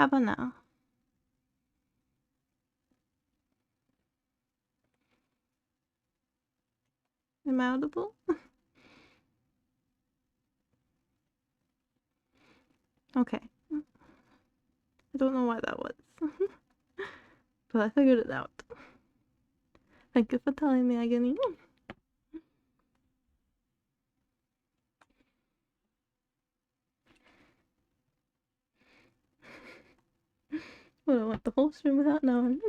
How about now? Am I audible? Okay. I don't know why that was. But I figured it out. Thank you for telling me, Agony. Well, I went the whole stream without knowing.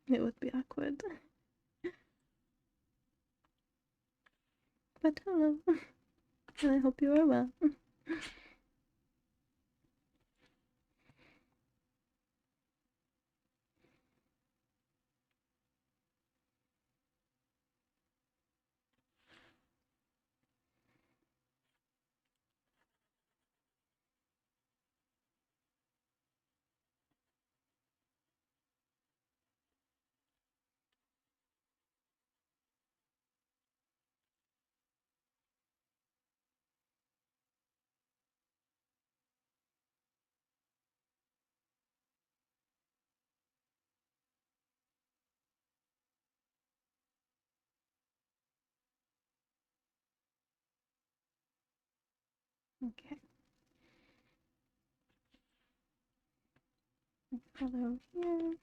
It would be awkward. But hello. And I hope you are well. Okay. Hello here.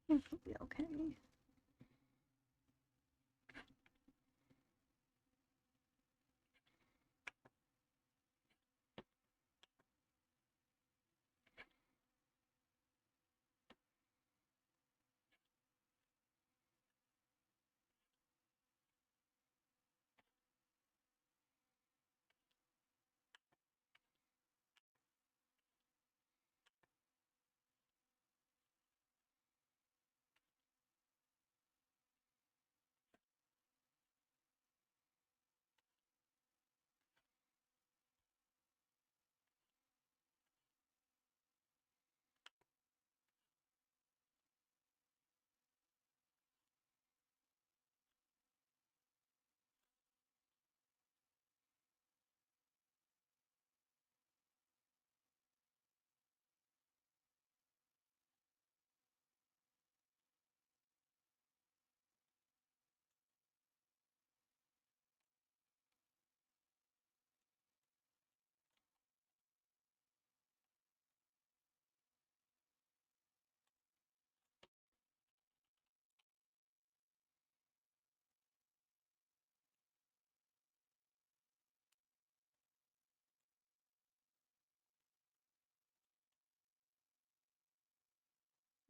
This will be okay.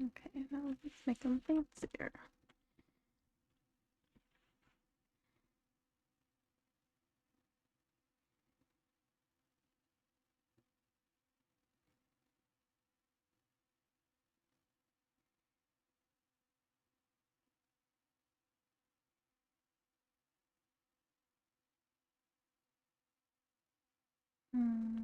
Okay, now let's make them fancier. Hmm.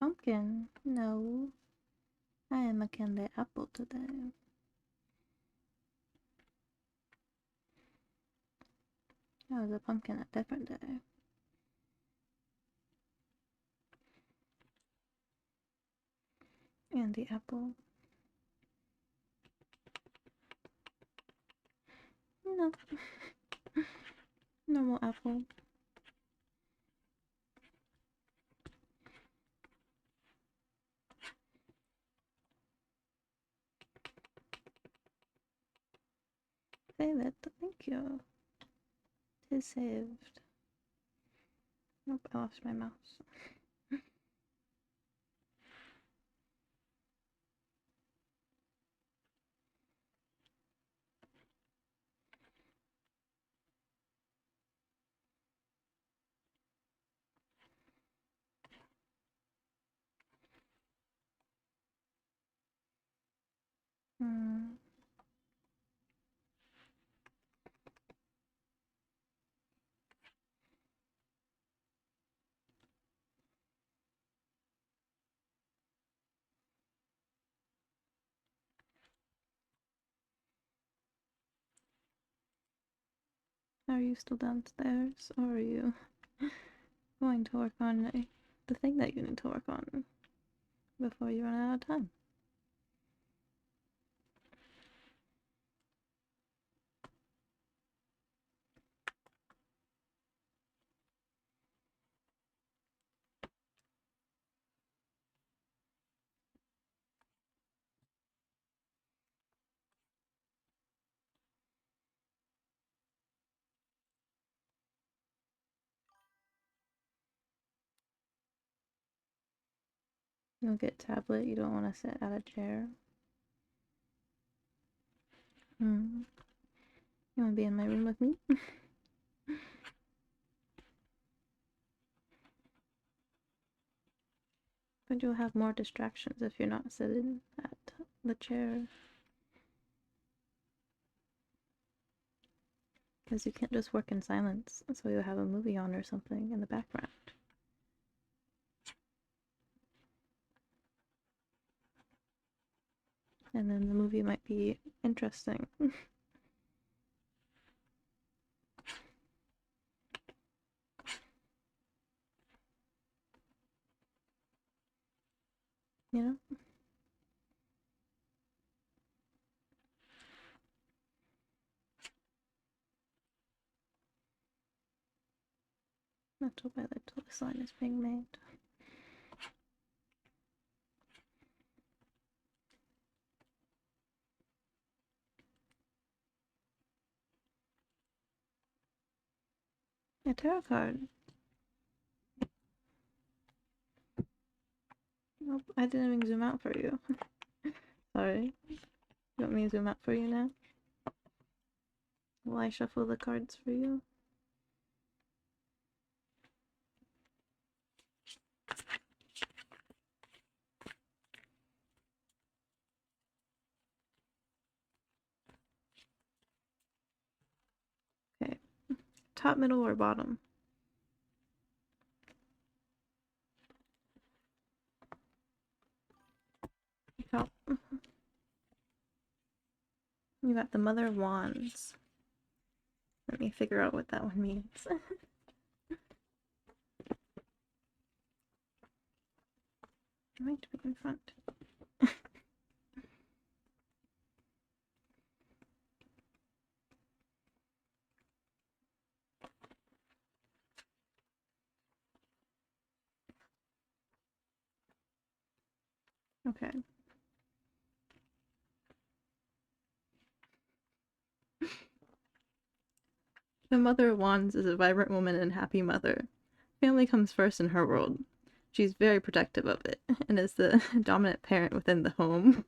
Pumpkin? No. I am a candy apple today. I was a pumpkin a different day. And the apple. No. Normal apple. Save it. Thank you. It is saved. Nope, I lost my mouse. Hmm. Are you still downstairs, or are you going to work on the thing that you need to work on before you run out of time? You'll get tablet, you don't want to sit at a chair. You want to be in my room with me? But you'll have more distractions if you're not sitting at the chair. Because you can't just work in silence, so you'll have a movie on or something in the background. And then the movie might be interesting. You know? Not till by little this line is being made. A tarot card. Nope, I didn't even zoom out for you. Sorry. You want me to zoom out for you now? Will I shuffle the cards for you? Okay. Top, middle, or bottom? Top. You got the Mother of Wands. Let me figure out what that one means. I might be in front. Okay. The Mother of Wands is a vibrant woman and happy mother. Family comes first in her world. She's very protective of it and is the dominant parent within the home.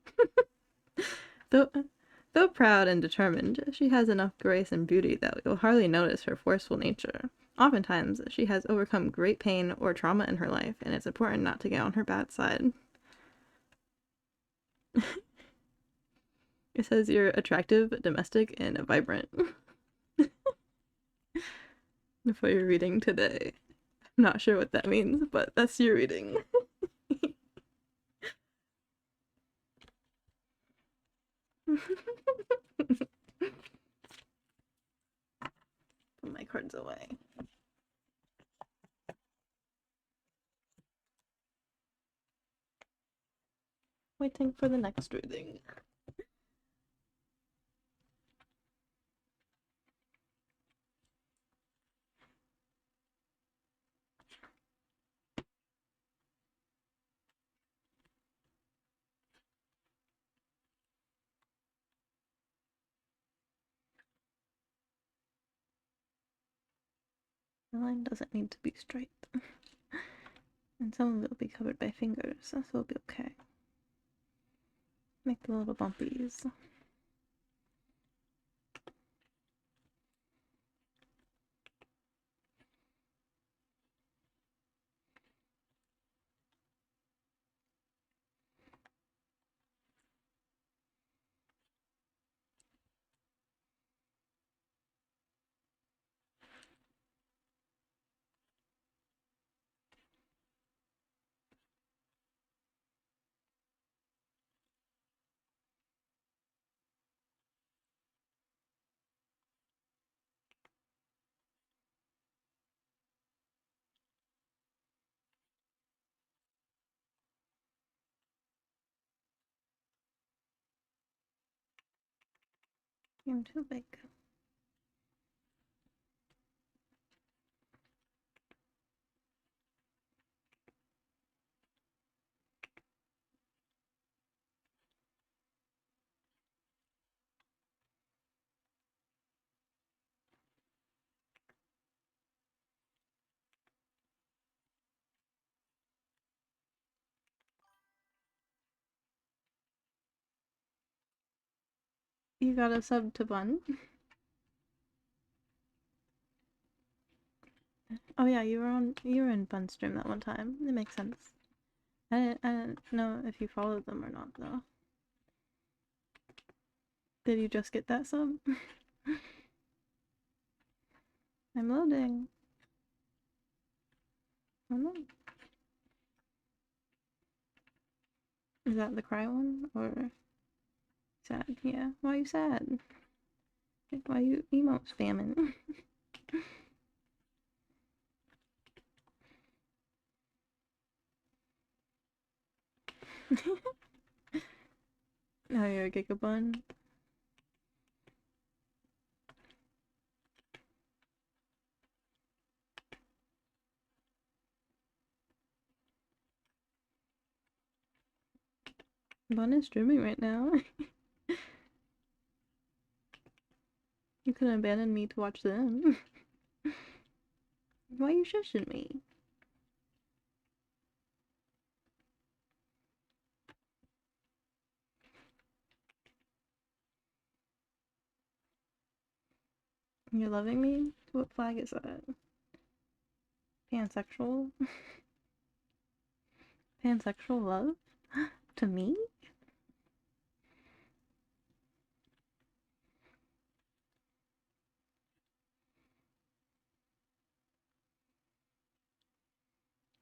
Though proud and determined, she has enough grace and beauty that you'll hardly notice her forceful nature. Oftentimes, she has overcome great pain or trauma in her life, and it's important not to get on her bad side. It says you're attractive, domestic, and vibrant. For your reading today. I'm not sure what that means, but that's your reading. Put my cards away. Waiting for the next reading. The line doesn't need to be straight. And some of it will be covered by fingers, so it'll be okay. Make the little bumpies. I'm too big. You got a sub to Bun? Oh yeah, you were in Bun's stream that one time. It makes sense. I didn't know if you followed them or not though. Did you just get that sub? I'm loading. Oh no. Is that the cry one or sad? Yeah. Why are you sad? Why are you emote spamming? Now you're a gigabun. Bun is streaming right now. You couldn't abandon me to watch them. Why are you shushing me? You're loving me? What flag is that? Pansexual? Pansexual love? To me?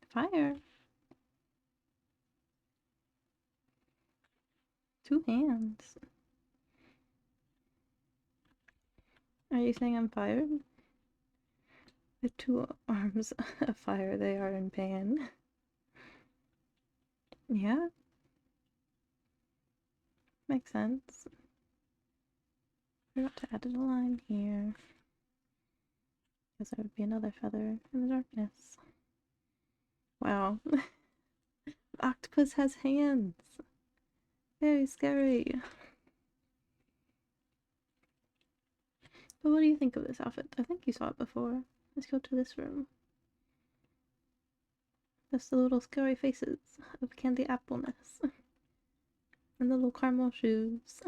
Fire. 2 hands. Are you saying I'm fired? With 2 arms of fire, they are in pain. Yeah? Makes sense. Forgot to add a line here. Because there would be another feather in the darkness. Wow. The octopus has hands. Very scary. But what do you think of this outfit? I think you saw it before. Let's go to this room. That's the little scary faces of candy appleness. And the little caramel shoes.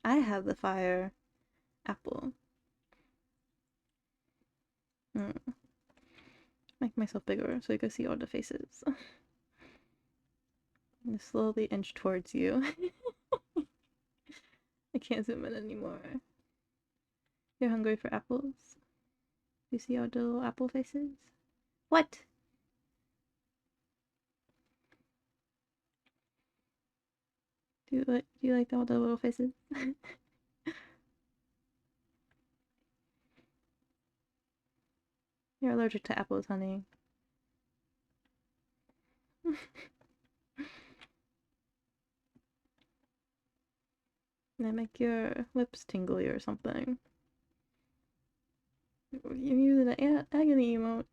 I have the fire apple. Make myself bigger so you can see all the faces. And slowly inch towards you. I can't zoom in anymore. You're hungry for apples? You see all the little apple faces? What? Do you like all the little faces? You're allergic to apples, honey. They make your lips tingly or something. You're using an agony emote.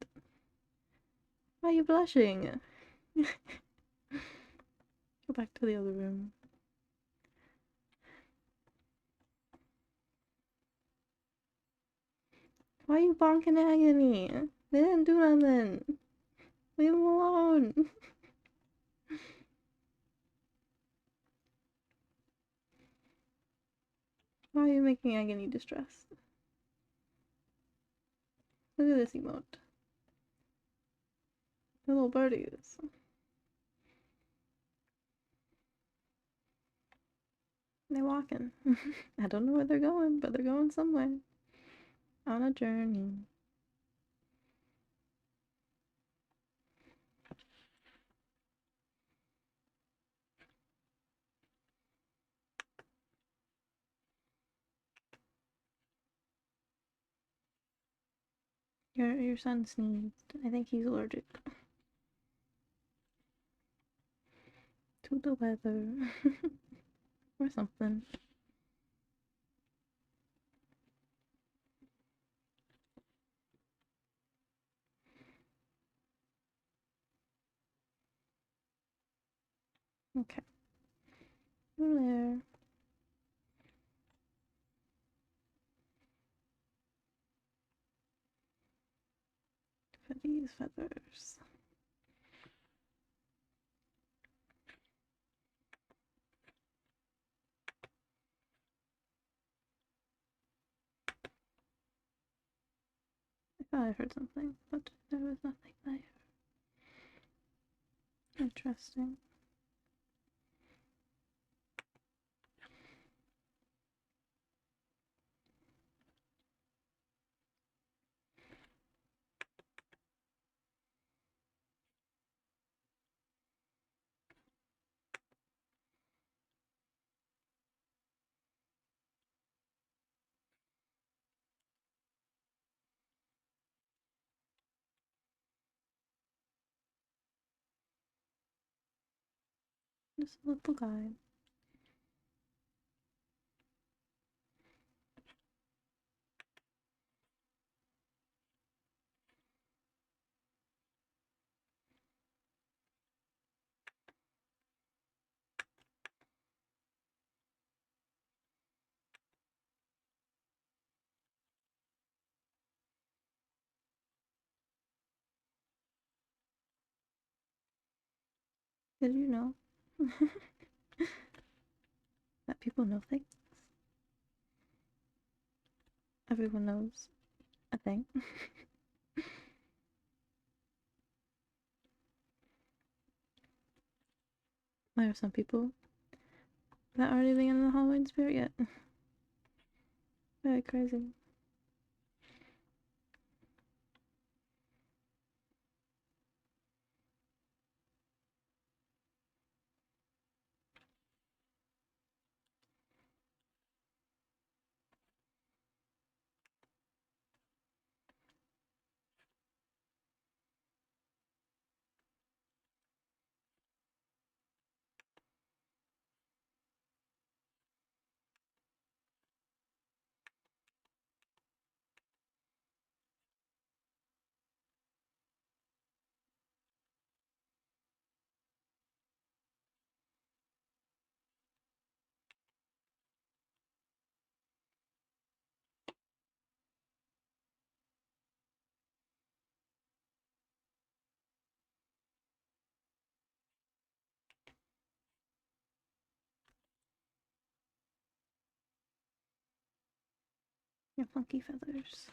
Why are you blushing? Go back to the other room. Why are you bonking agony? They didn't do nothing. Leave them alone. Why are you making agony distress? Look at this emote. The little birdies. They're walking. I don't know where they're going, but they're going somewhere. On a journey. Your son sneezed. I think he's allergic to the weather. Or something. Okay. Over there. For these feathers. thought I heard something, but there was nothing there. Interesting. Just a little guy. Did you know that people know things? Everyone knows a thing. There are some people that aren't even in the Halloween spirit yet. Very crazy. Your funky feathers.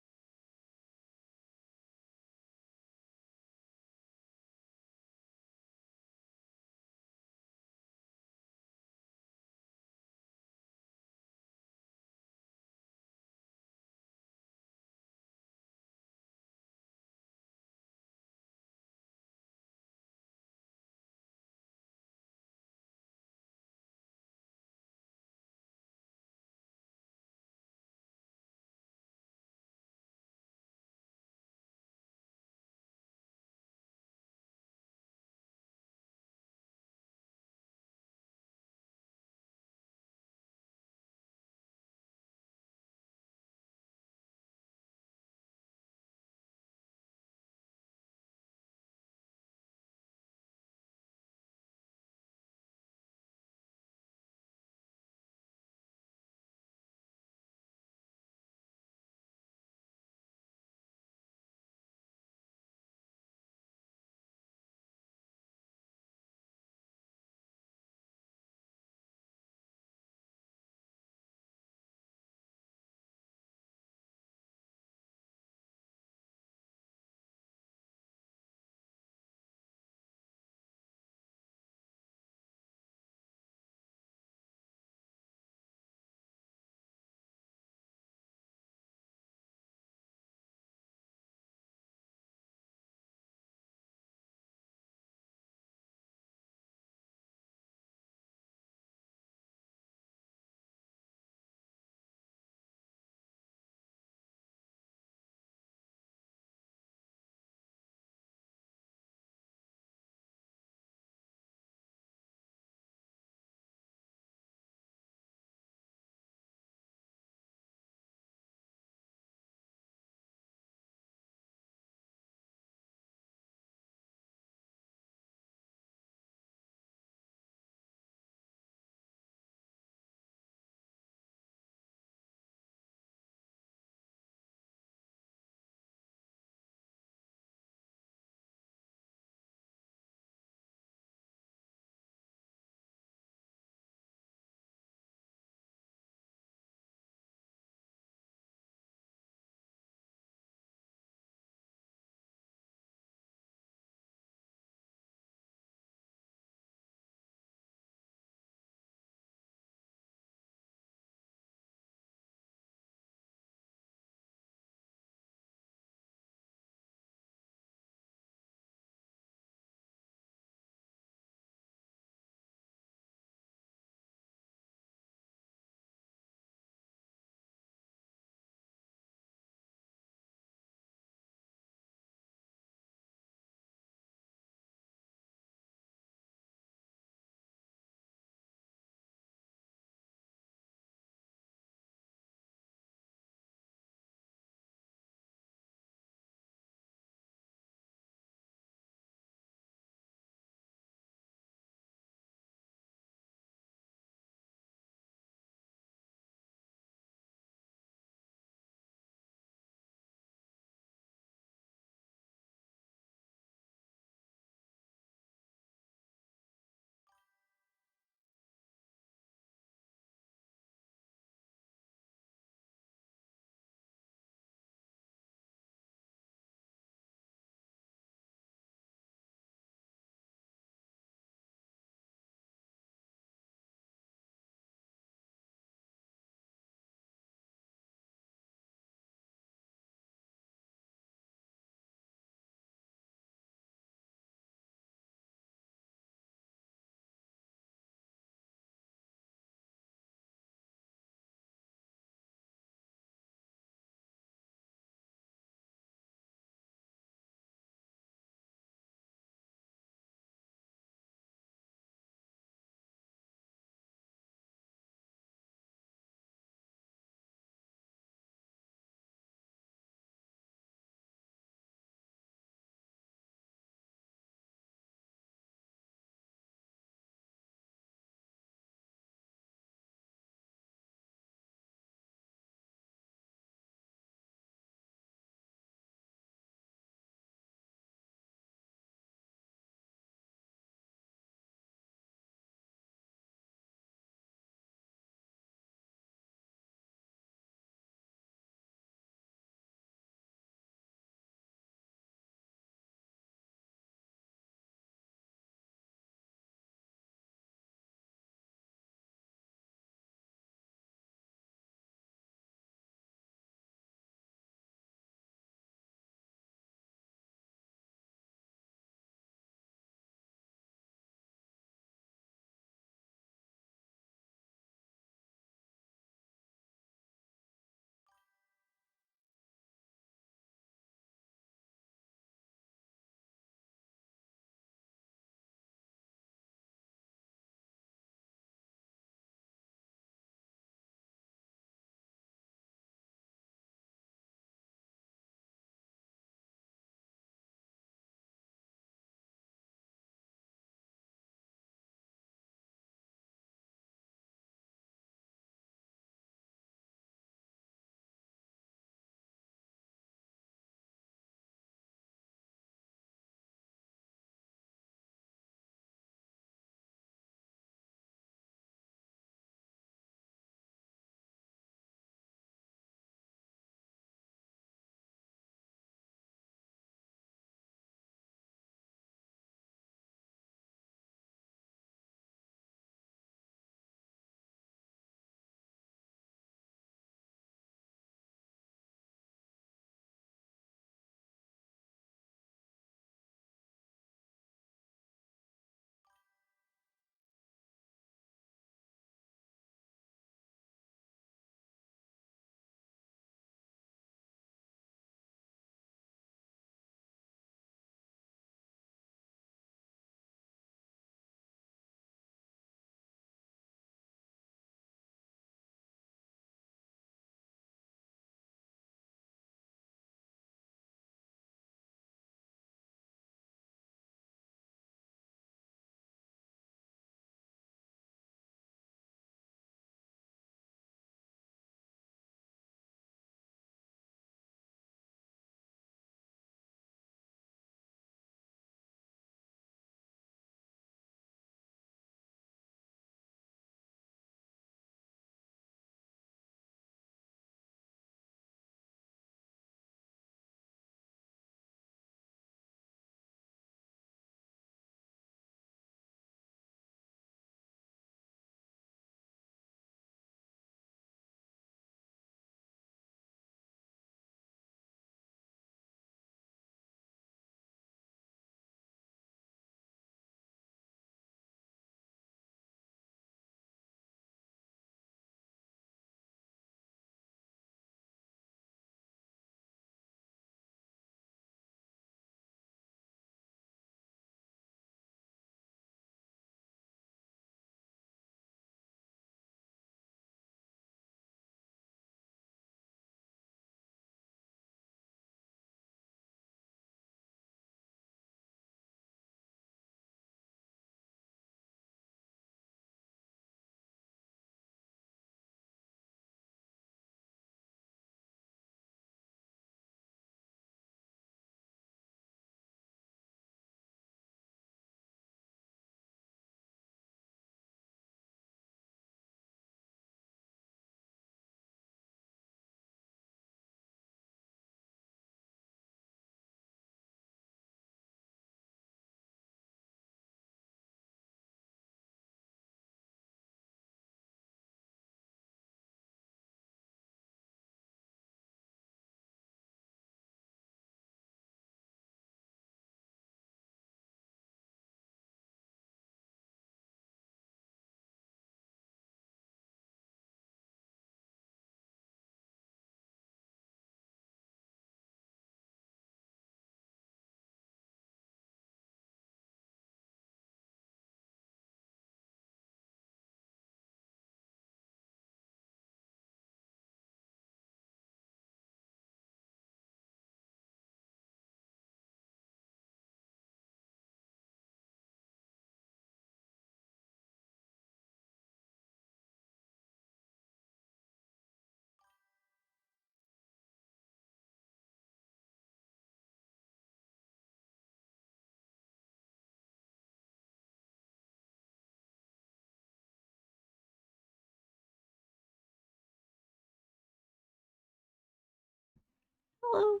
Hello.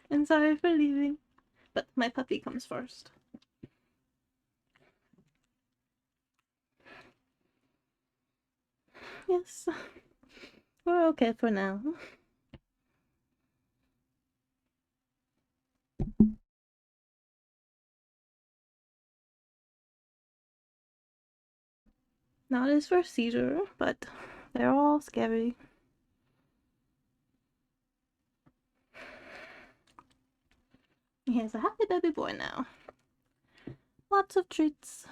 And sorry for leaving. But my puppy comes first. Yes. We're okay for now. Not his first seizure, but they're all scary. He's a happy baby boy now. Lots of treats.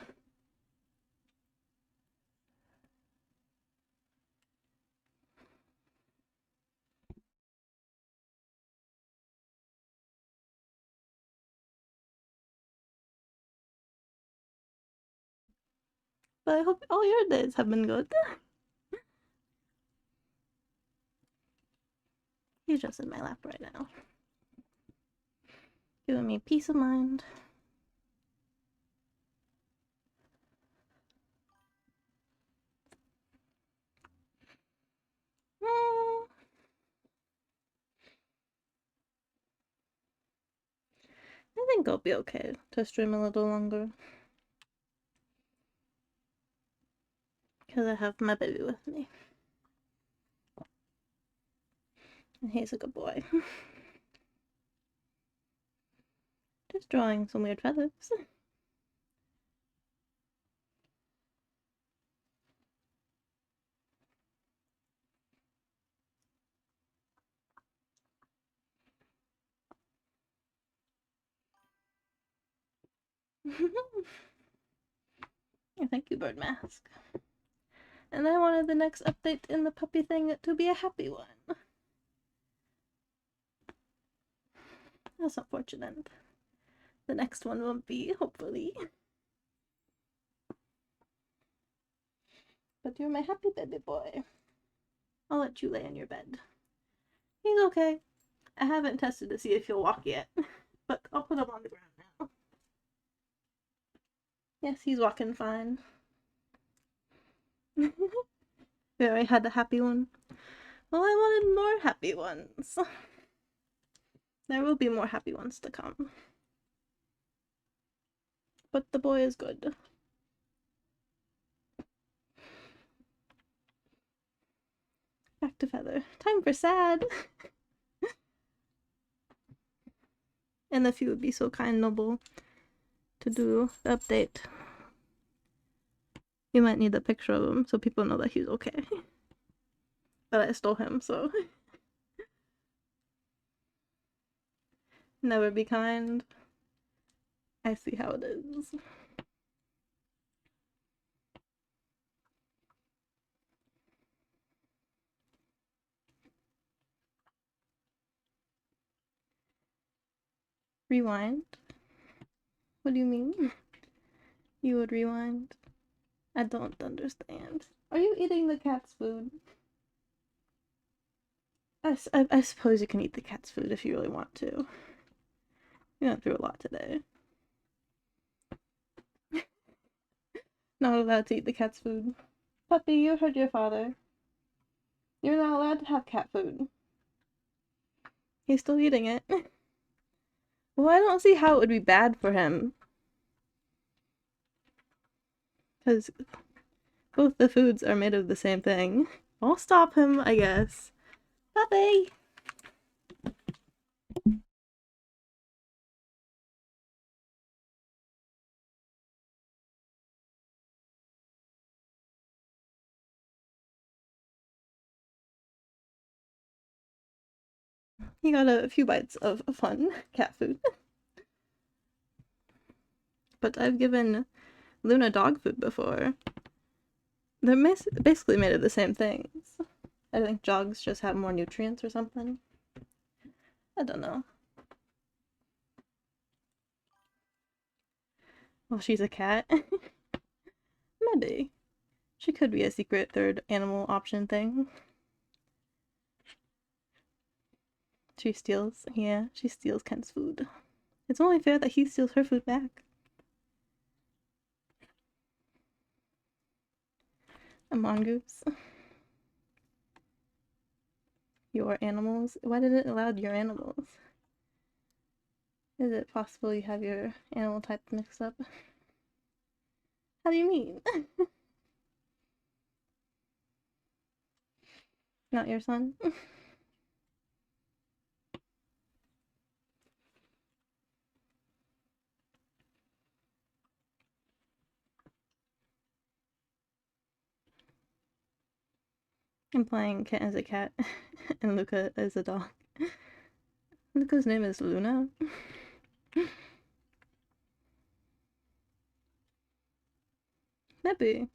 But I hope all your days have been good. He's just in my lap right now. Giving me peace of mind. I think I'll be okay to stream a little longer. Because I have my baby with me. And he's a good boy. Just drawing some weird feathers. Thank you, Bird Mask. And I wanted the next update in the puppy thing to be a happy one. That's unfortunate. The next one won't be, hopefully. But you're my happy baby boy. I'll let you lay in your bed. He's okay. I haven't tested to see if he'll walk yet, but I'll put him on the ground now. Yes, he's walking fine. We already had the happy one. Well, I wanted more happy ones. There will be more happy ones to come. But the boy is good. Back to Feather. Time for sad. And if you would be so kind, Noble, to do the update. You might need a picture of him so people know that he's okay. But I stole him, so. Never be kind. I see how it is. Rewind? What do you mean? You would rewind? I don't understand. Are you eating the cat's food? I suppose you can eat the cat's food if you really want to. You went through a lot today. Not allowed to eat the cat's food. Puppy, you heard your father. You're not allowed to have cat food. He's still eating it. Well, I don't see how it would be bad for him. Because both the foods are made of the same thing. I'll stop him, I guess. Puppy! He got a few bites of fun cat food. But I've given Luna dog food before. They're basically made of the same things. I think dogs just have more nutrients or something. I don't know. Well, she's a cat. Maybe. She could be a secret third animal option thing. She steals Ken's food. It's only fair that he steals her food back. A mongoose. Your animals? Why did it allow your animals? Is it possible you have your animal types mixed up? How do you mean? Not your son? I'm playing Kit as a cat and Luca as a dog. Luca's name is Luna. Maybe.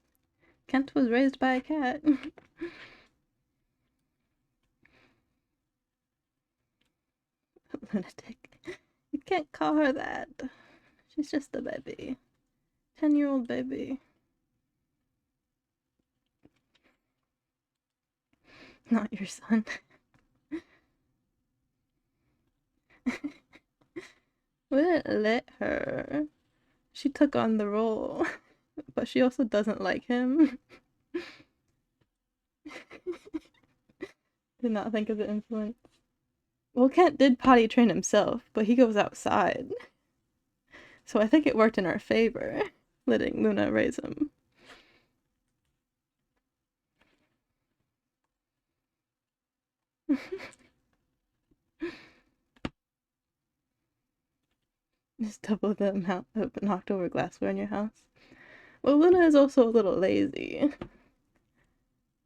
Kent was raised by a cat. Lunatic. You can't call her that. She's just a baby. 10-year-old baby. Not your son. Wouldn't let her. She took on the role. But she also doesn't like him. Did not think of the influence. Well, Kent did potty train himself, but he goes outside. So I think it worked in our favor, letting Luna raise him. Just double the amount of knocked over glassware in your house. Well, Luna is also a little lazy.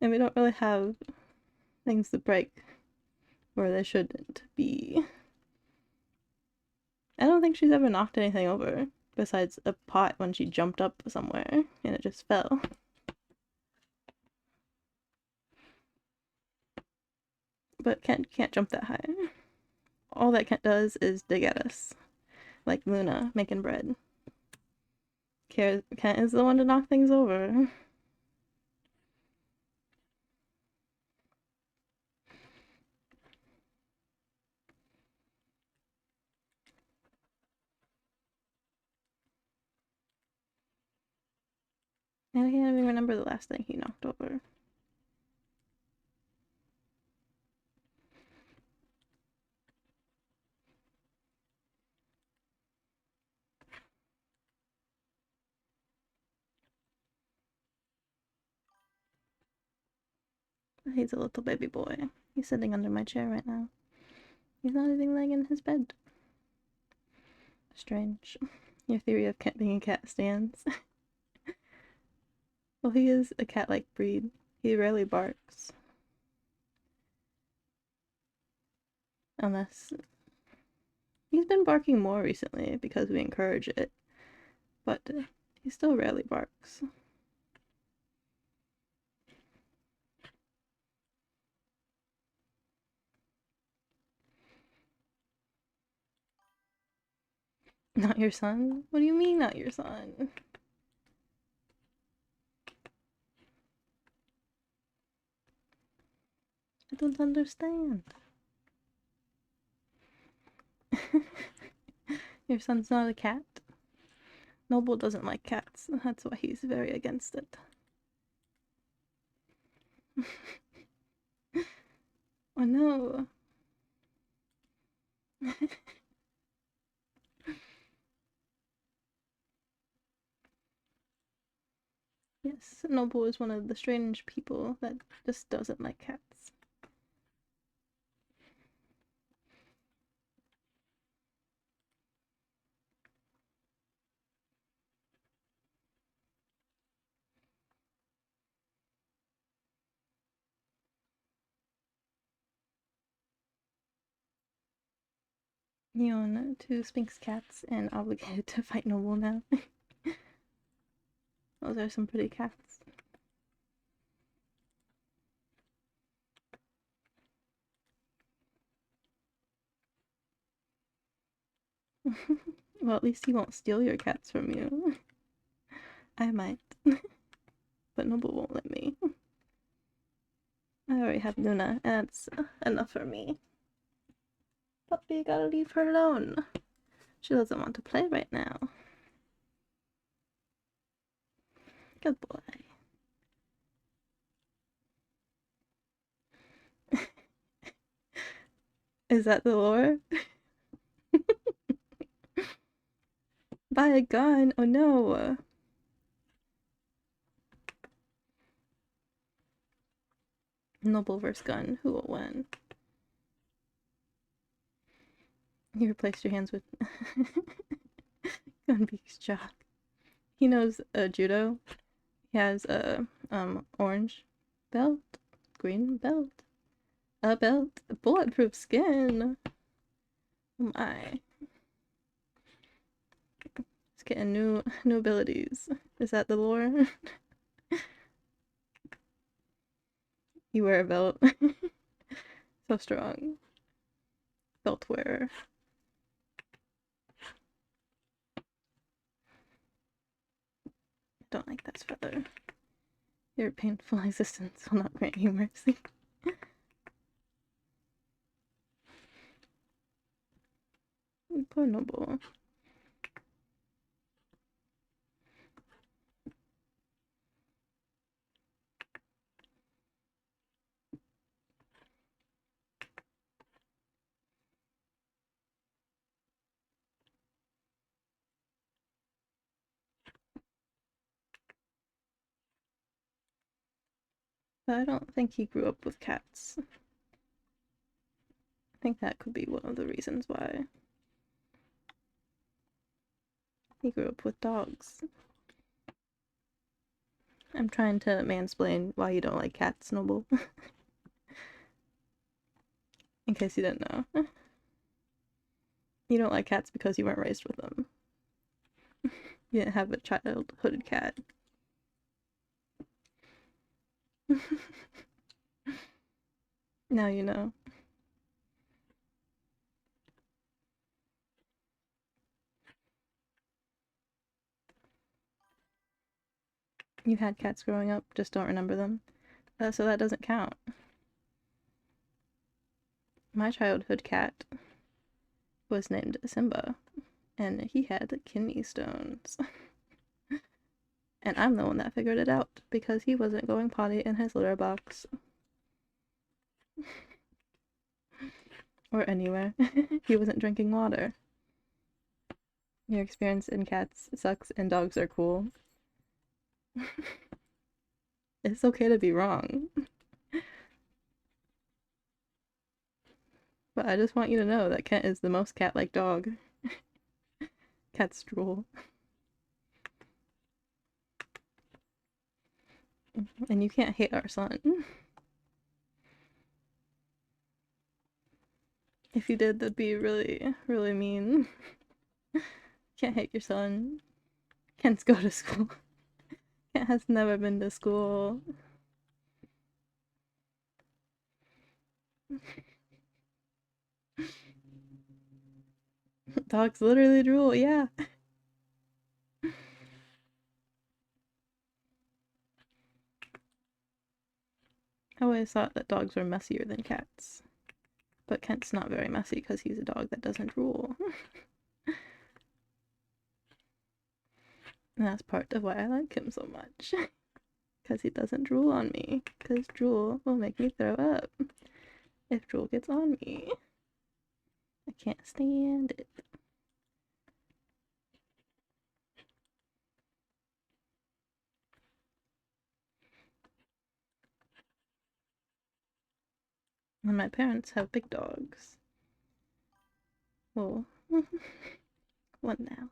And we don't really have things to break where they shouldn't be. I don't think she's ever knocked anything over, besides a pot when she jumped up somewhere and it just fell. But Kent can't jump that high. All that Kent does is dig at us. Like Luna making bread. Kent is the one to knock things over. And I can't even remember the last thing he knocked over. He's a little baby boy. He's sitting under my chair right now. He's not even laying in his bed. Strange. Your theory of Kent being a cat stands. Well, he is a cat-like breed. He rarely barks. Unless... He's been barking more recently because we encourage it. But he still rarely barks. Not your son? What do you mean, not your son? I don't understand. Your son's not a cat? Noble doesn't like cats. That's why he's very against it. Oh no. Yes, Noble is one of the strange people that just doesn't like cats. You own 2 Sphinx cats and obligated to fight Noble now. Those are some pretty cats. Well, at least he won't steal your cats from you. I might. But Noble won't let me. I already have Luna, and that's enough for me. Puppy, you gotta leave her alone. She doesn't want to play right now. Good boy. Is that the lore? Buy a gun! Oh no! Noble vs. gun. Who will win? You replaced your hands with Gunbeak's jock. He knows judo. He has a orange belt, green belt, a belt, bulletproof skin. Oh my. He's getting new abilities. Is that the lore? You wear a belt. So strong. Belt wearer. Don't like that feather. Your painful existence will not grant you mercy. Poor Noble. But I don't think he grew up with cats. I think that could be one of the reasons why. He grew up with dogs. I'm trying to mansplain why you don't like cats, Noble. In case you didn't know. You don't like cats because you weren't raised with them. You didn't have a childhood cat. Now you know. You had cats growing up, just don't remember them. So that doesn't count. My childhood cat was named Simba, and he had kidney stones. And I'm the one that figured it out, because he wasn't going potty in his litter box. Or anywhere. He wasn't drinking water. Your experience in cats sucks and dogs are cool. It's okay to be wrong. But I just want you to know that Kent is the most cat-like dog. Cats drool. And you can't hate our son. If you did, that'd be really, really mean. Can't hate your son. Kent's go to school. Kent has never been to school. Dogs literally drool, yeah. I always thought that dogs were messier than cats. But Kent's not very messy because he's a dog that doesn't drool. And that's part of why I like him so much. Because he doesn't drool on me. Because drool will make me throw up. If drool gets on me. I can't stand it. And my parents have big dogs. Well, one now.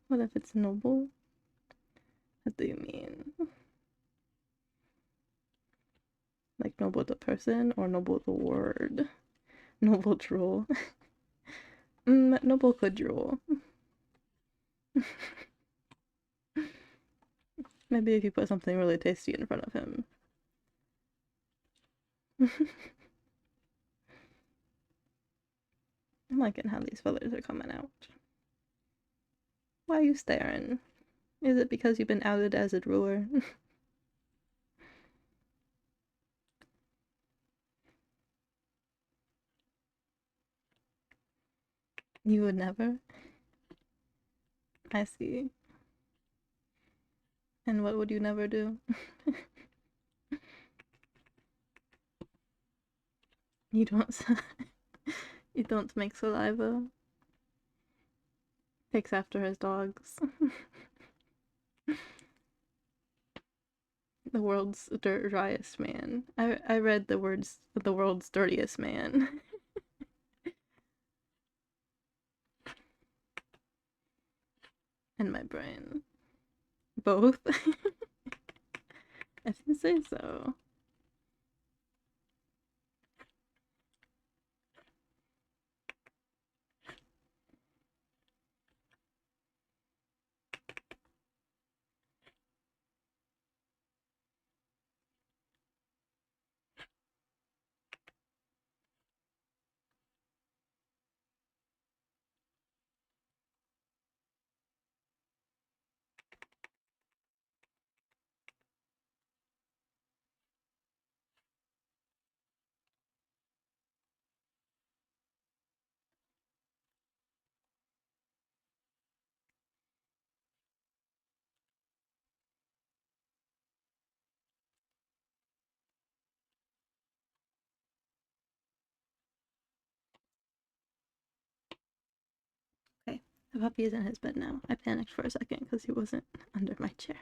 What if it's Noble? What do you mean? Like Noble the person or Noble the word? Noble drool. Noble could drool. Maybe if you put something really tasty in front of him. I'm liking how these feathers are coming out. Why are you staring? Is it because you've been outed as a drooler? You would never? I see. And what would you never do? You don't. You don't make saliva. Takes after his dogs. The world's driest man. I read the words the world's dirtiest man. In my brain. Both. If you say so. Okay, the puppy is in his bed now. I panicked for a second because he wasn't under my chair.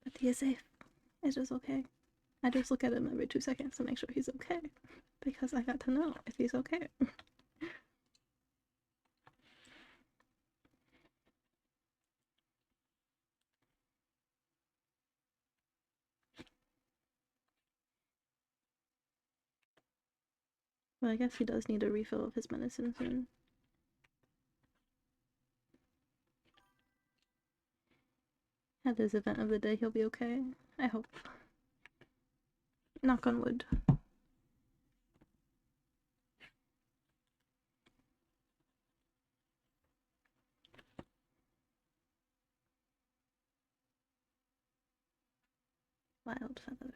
But he is safe. It's just okay. I just look at him every 2 seconds to make sure he's okay. Because I got to know if he's okay. Well, I guess he does need a refill of his medicine soon. At this event of the day, he'll be okay. I hope. Knock on wood. Wild feathers.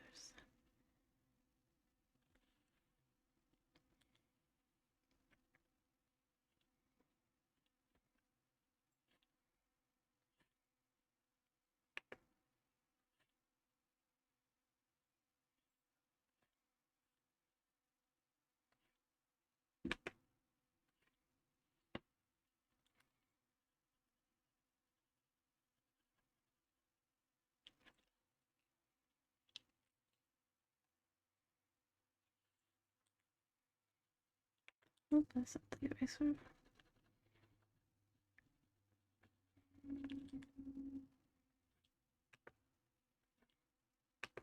Oh, that's not the eraser.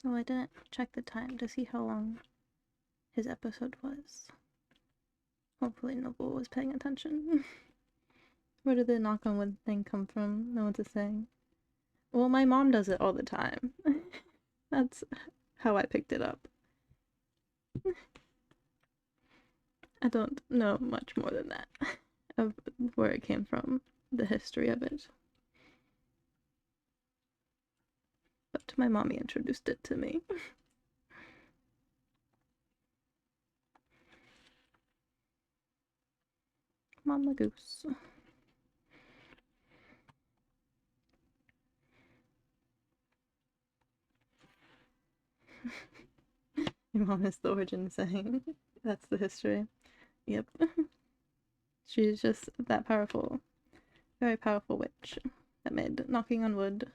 Oh, I didn't check the time to see how long his episode was. Hopefully Noble was paying attention. Where did the knock on wood thing come from? No one's a saying. Well, my mom does it all the time. That's how I picked it up. I don't know much more than that of where it came from, the history of it. But my mommy introduced it to me. Mama Goose. Your mom is the origin saying. That's the history. Yep. She's just that powerful. Very powerful witch that made knocking on wood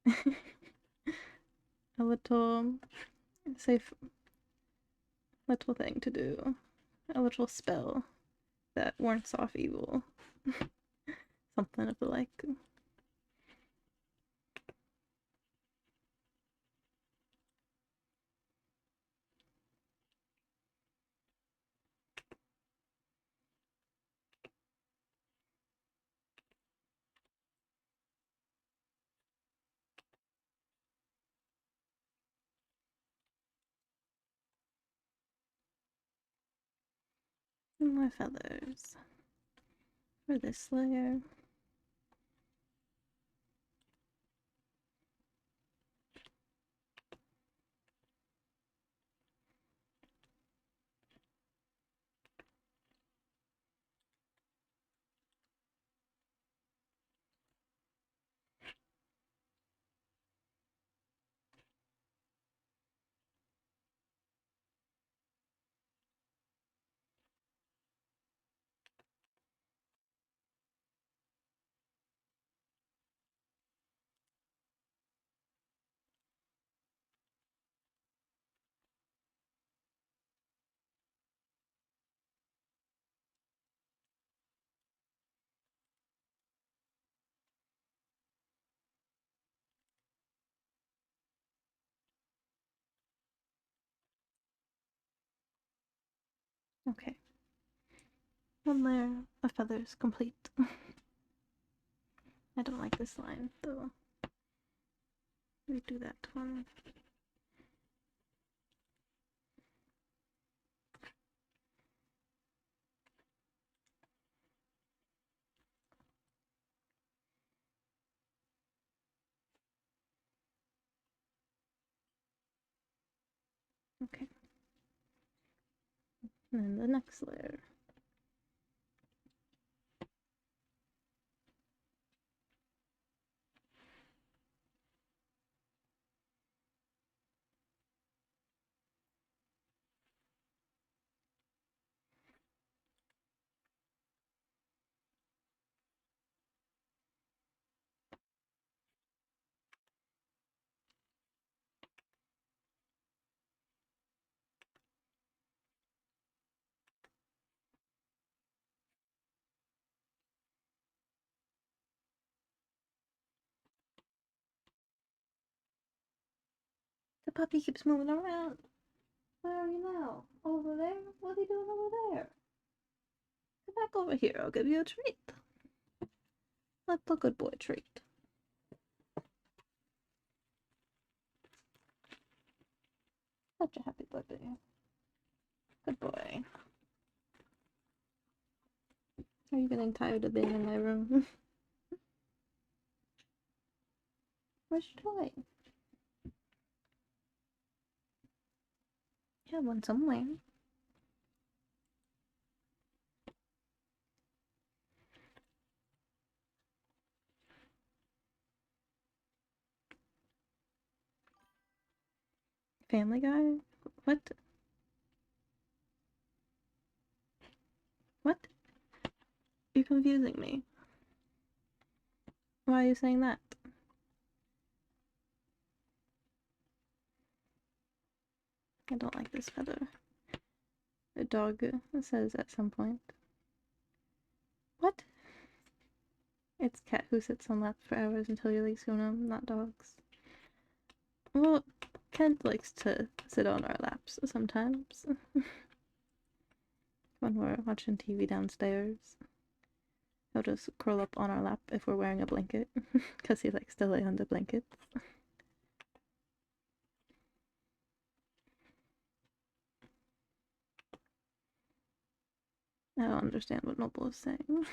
a little safe little thing to do. A little spell that warns off evil. Something of the like. And more feathers for this layer. Okay. One layer of feathers complete. I don't like this line, though. Redo that one. Okay. And then the next layer. The puppy keeps moving around. Where are you now? Over there? What are you doing over there? Come back over here. I'll give you a treat. Let the good boy treat. Such a happy puppy. Good boy. Are you getting tired of being in my room? Where's your toy? You have one somewhere. Family Guy? What? What? You're confusing me. Why are you saying that? I don't like this feather. The dog says at some point. What? It's cat who sits on laps for hours until your legs go numb, not dogs. Well, Kent likes to sit on our laps sometimes. When we're watching TV downstairs. He'll just curl up on our lap if we're wearing a blanket, because he likes to lay on the blankets. I don't understand what Noble is saying.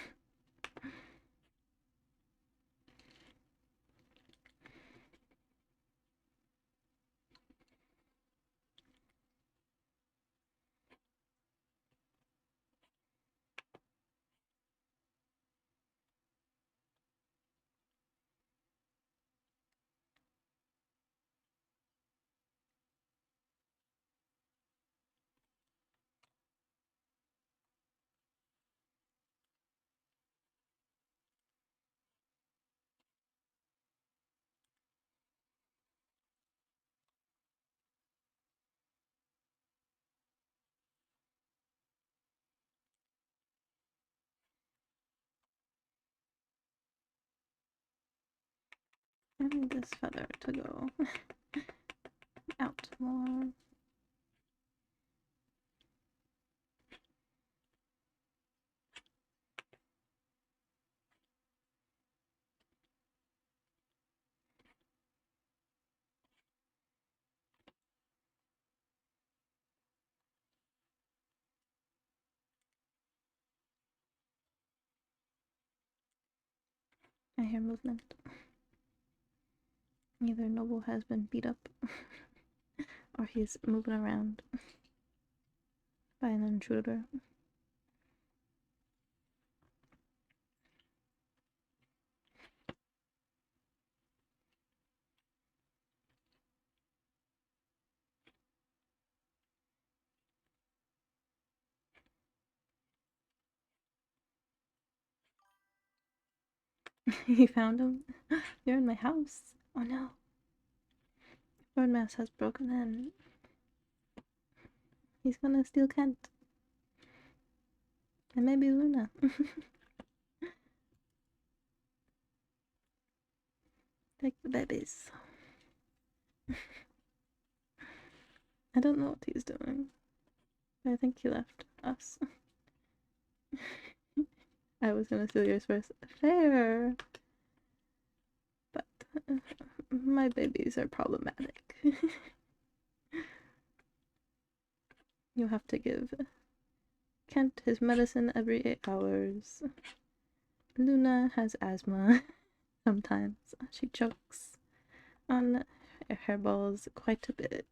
I need this feather to go out more. I hear movement. Either Noble has been beat up, or he's moving around by an intruder. You found him? You're in my house. Oh no. Birdmass has broken in. He's gonna steal Kent. And maybe Luna. Take the babies. I don't know what he's doing. I think he left us. I was gonna steal yours first. Fair. But my babies are problematic. You have to give Kent his medicine every 8 hours. Luna has asthma. Sometimes she chokes on hairballs quite a bit.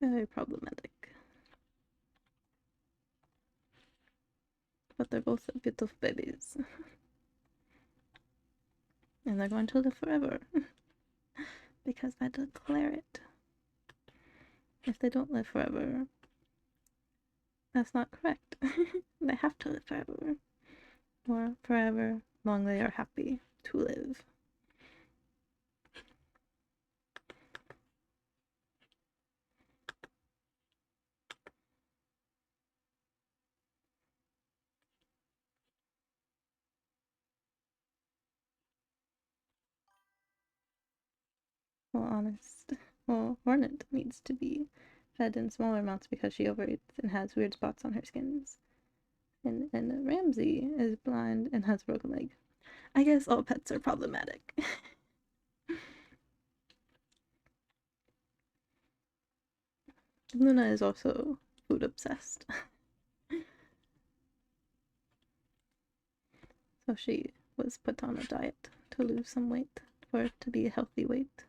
Very problematic. But they're both beautiful babies. And they're going to live forever. Because I declare it. If they don't live forever, that's not correct. They have to live forever. Or forever long they are happy to live. Well, Hornet needs to be fed in smaller amounts because she overeats and has weird spots on her skins. And Ramsey is blind and has a broken leg. I guess all pets are problematic. Luna is also food obsessed. So she was put on a diet to lose some weight for it to be a healthy weight.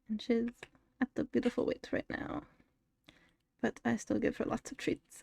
And she's at the beautiful weight right now. But I still give her lots of treats.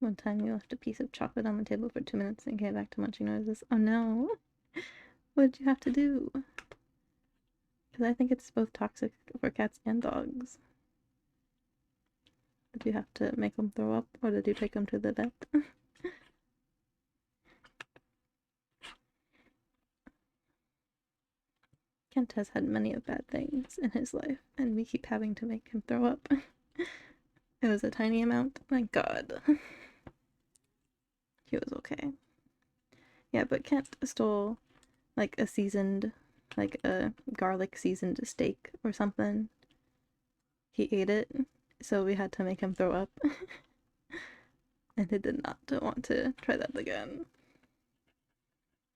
One time you left a piece of chocolate on the table for 2 minutes and came back to munching noises. Oh no! What did you have to do? Because I think it's both toxic for cats and dogs. Did you have to make them throw up, or did you take them to the vet? Kent has had many of bad things in his life, and we keep having to make him throw up. It was a tiny amount. My god. He was okay. Yeah, but Kent stole like a garlic seasoned steak or something. He ate it, so we had to make him throw up. And he did not want to try that again.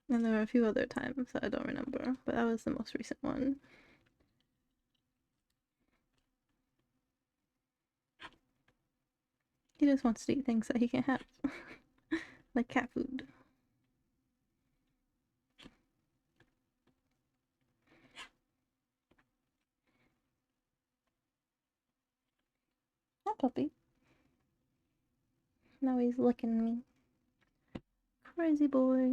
And there were a few other times that I don't remember, but that was the most recent one. He just wants to eat things that he can have. Like cat food. Hi, puppy. Now he's licking me. Crazy boy.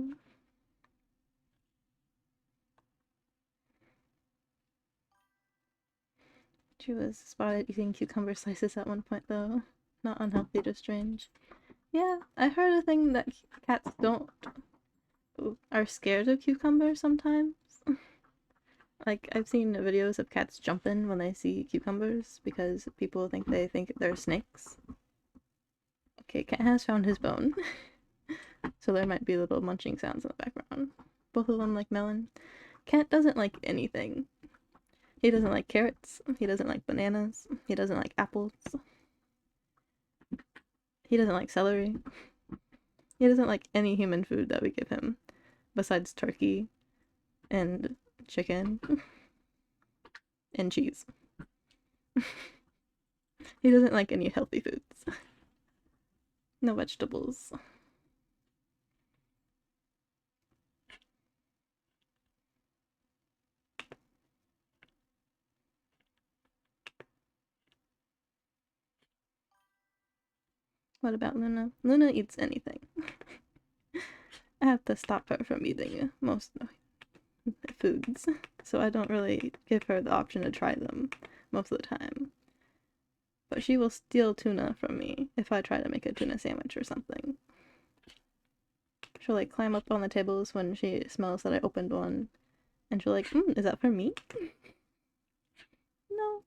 She was spotted eating cucumber slices at one point, though. Not unhealthy, just strange. Yeah, I heard a thing that cats are scared of cucumbers sometimes. Like, I've seen videos of cats jumping when they see cucumbers because people think they're snakes. Okay, Cat has found his bone. So there might be little munching sounds in the background. Both of them like melon. Cat doesn't like anything. He doesn't like carrots. He doesn't like bananas. He doesn't like apples. He doesn't like celery. He doesn't like any human food that we give him besides turkey and chicken and cheese. He doesn't like any healthy foods. No vegetables. What about Luna? Luna eats anything. I have to stop her from eating most foods, so I don't really give her the option to try them most of the time. But she will steal tuna from me if I try to make a tuna sandwich or something. She'll like climb up on the tables when she smells that I opened one, and she'll like, is that for me? No,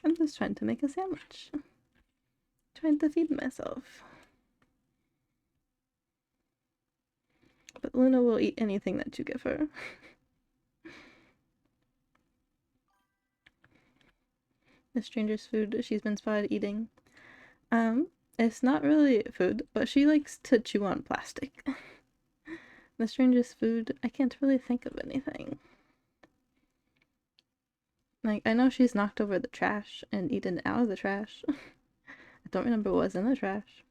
I'm just trying to make a sandwich. Trying to feed myself. But Luna will eat anything that you give her. The strangest food she's been spotted eating. It's not really food, but she likes to chew on plastic. The strangest food, I can't really think of anything. Like, I know she's knocked over the trash and eaten out of the trash. I don't remember what was in the trash.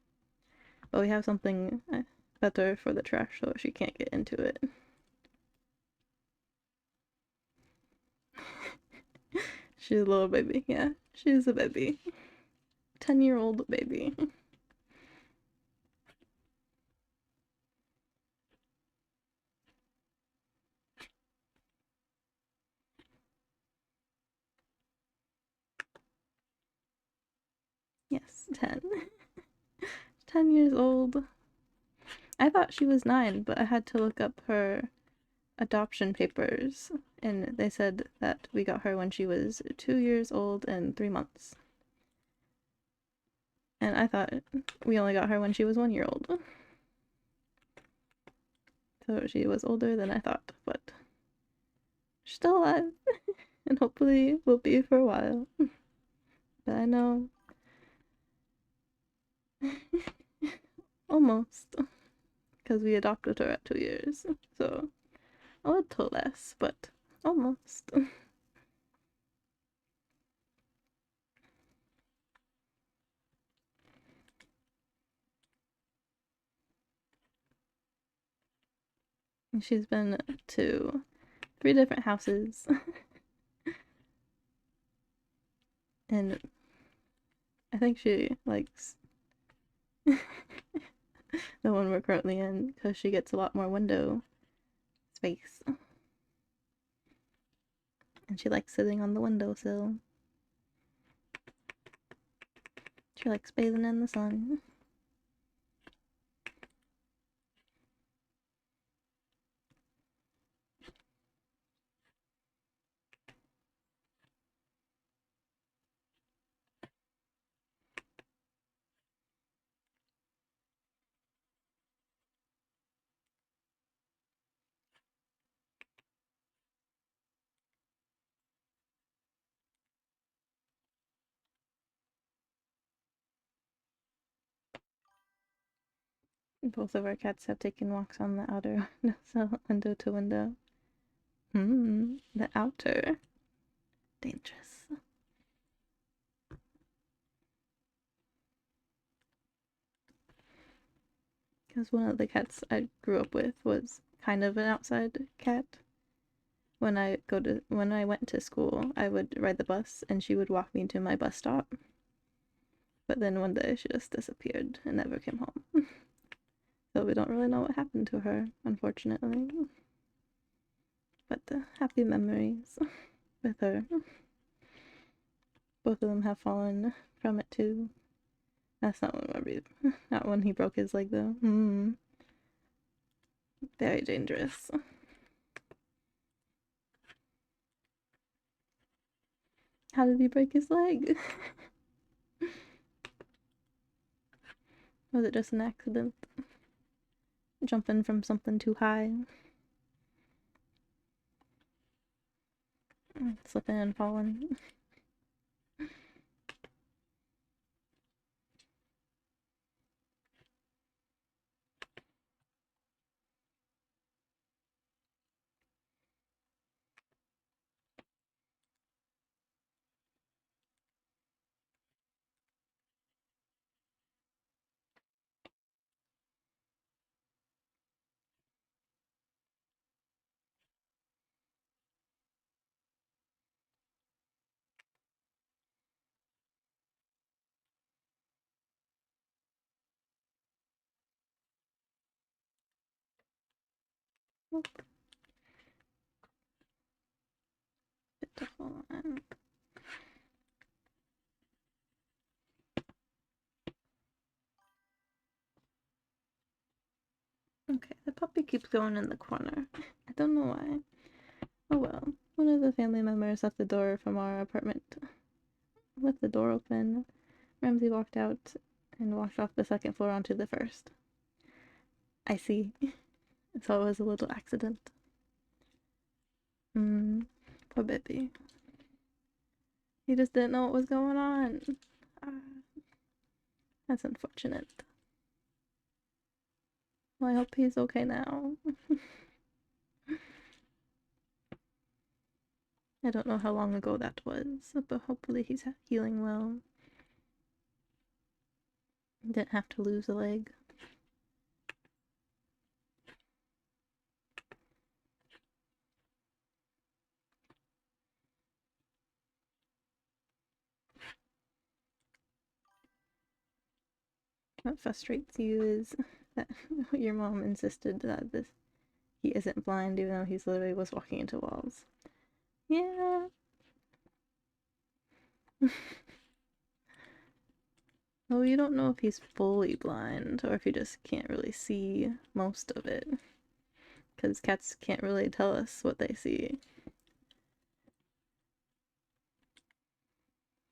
But we have something better for the trash so she can't get into it. She's a little baby, yeah. She's a baby. 10-year-old baby. Yes, 10. 10 years old. I thought she was 9, but I had to look up her adoption papers, and they said that we got her when she was 2 years old and 3 months. And I thought we only got her when she was 1 year old. So she was older than I thought, but she's still alive. And hopefully will be for a while. But I know. Almost. Because we adopted her at 2 years. So a little less, but almost. She's been to 3 different houses. And I think she likes the one we're currently in because she gets a lot more window space. And she likes sitting on the windowsill. She likes bathing in the sun. Both of our cats have taken walks on the outer window to window. The outer. Dangerous. Because one of the cats I grew up with was kind of an outside cat. When I went to school, I would ride the bus and she would walk me to my bus stop. But then one day she just disappeared and never came home. So we don't really know what happened to her, unfortunately. But the happy memories with her. Both of them have fallen from it too. That's not not when he broke his leg though. Very dangerous. How did he break his leg? Was it just an accident? Jumping from something too high? Slipping and falling? Pitiful. Okay, the puppy keeps going in the corner. I don't know why. Oh well. One of the family members left the door from our apartment with the door open. Ramsey walked out and walked off the second floor onto the first. I see. So it was a little accident. Poor baby. He just didn't know what was going on. That's unfortunate. Well, I hope he's okay now. I don't know how long ago that was, but hopefully he's healing well. Didn't have to lose a leg. What frustrates you is that your mom insisted that he isn't blind even though he's literally was walking into walls. Yeah. Well, you don't know if he's fully blind or if he just can't really see most of it. Because cats can't really tell us what they see.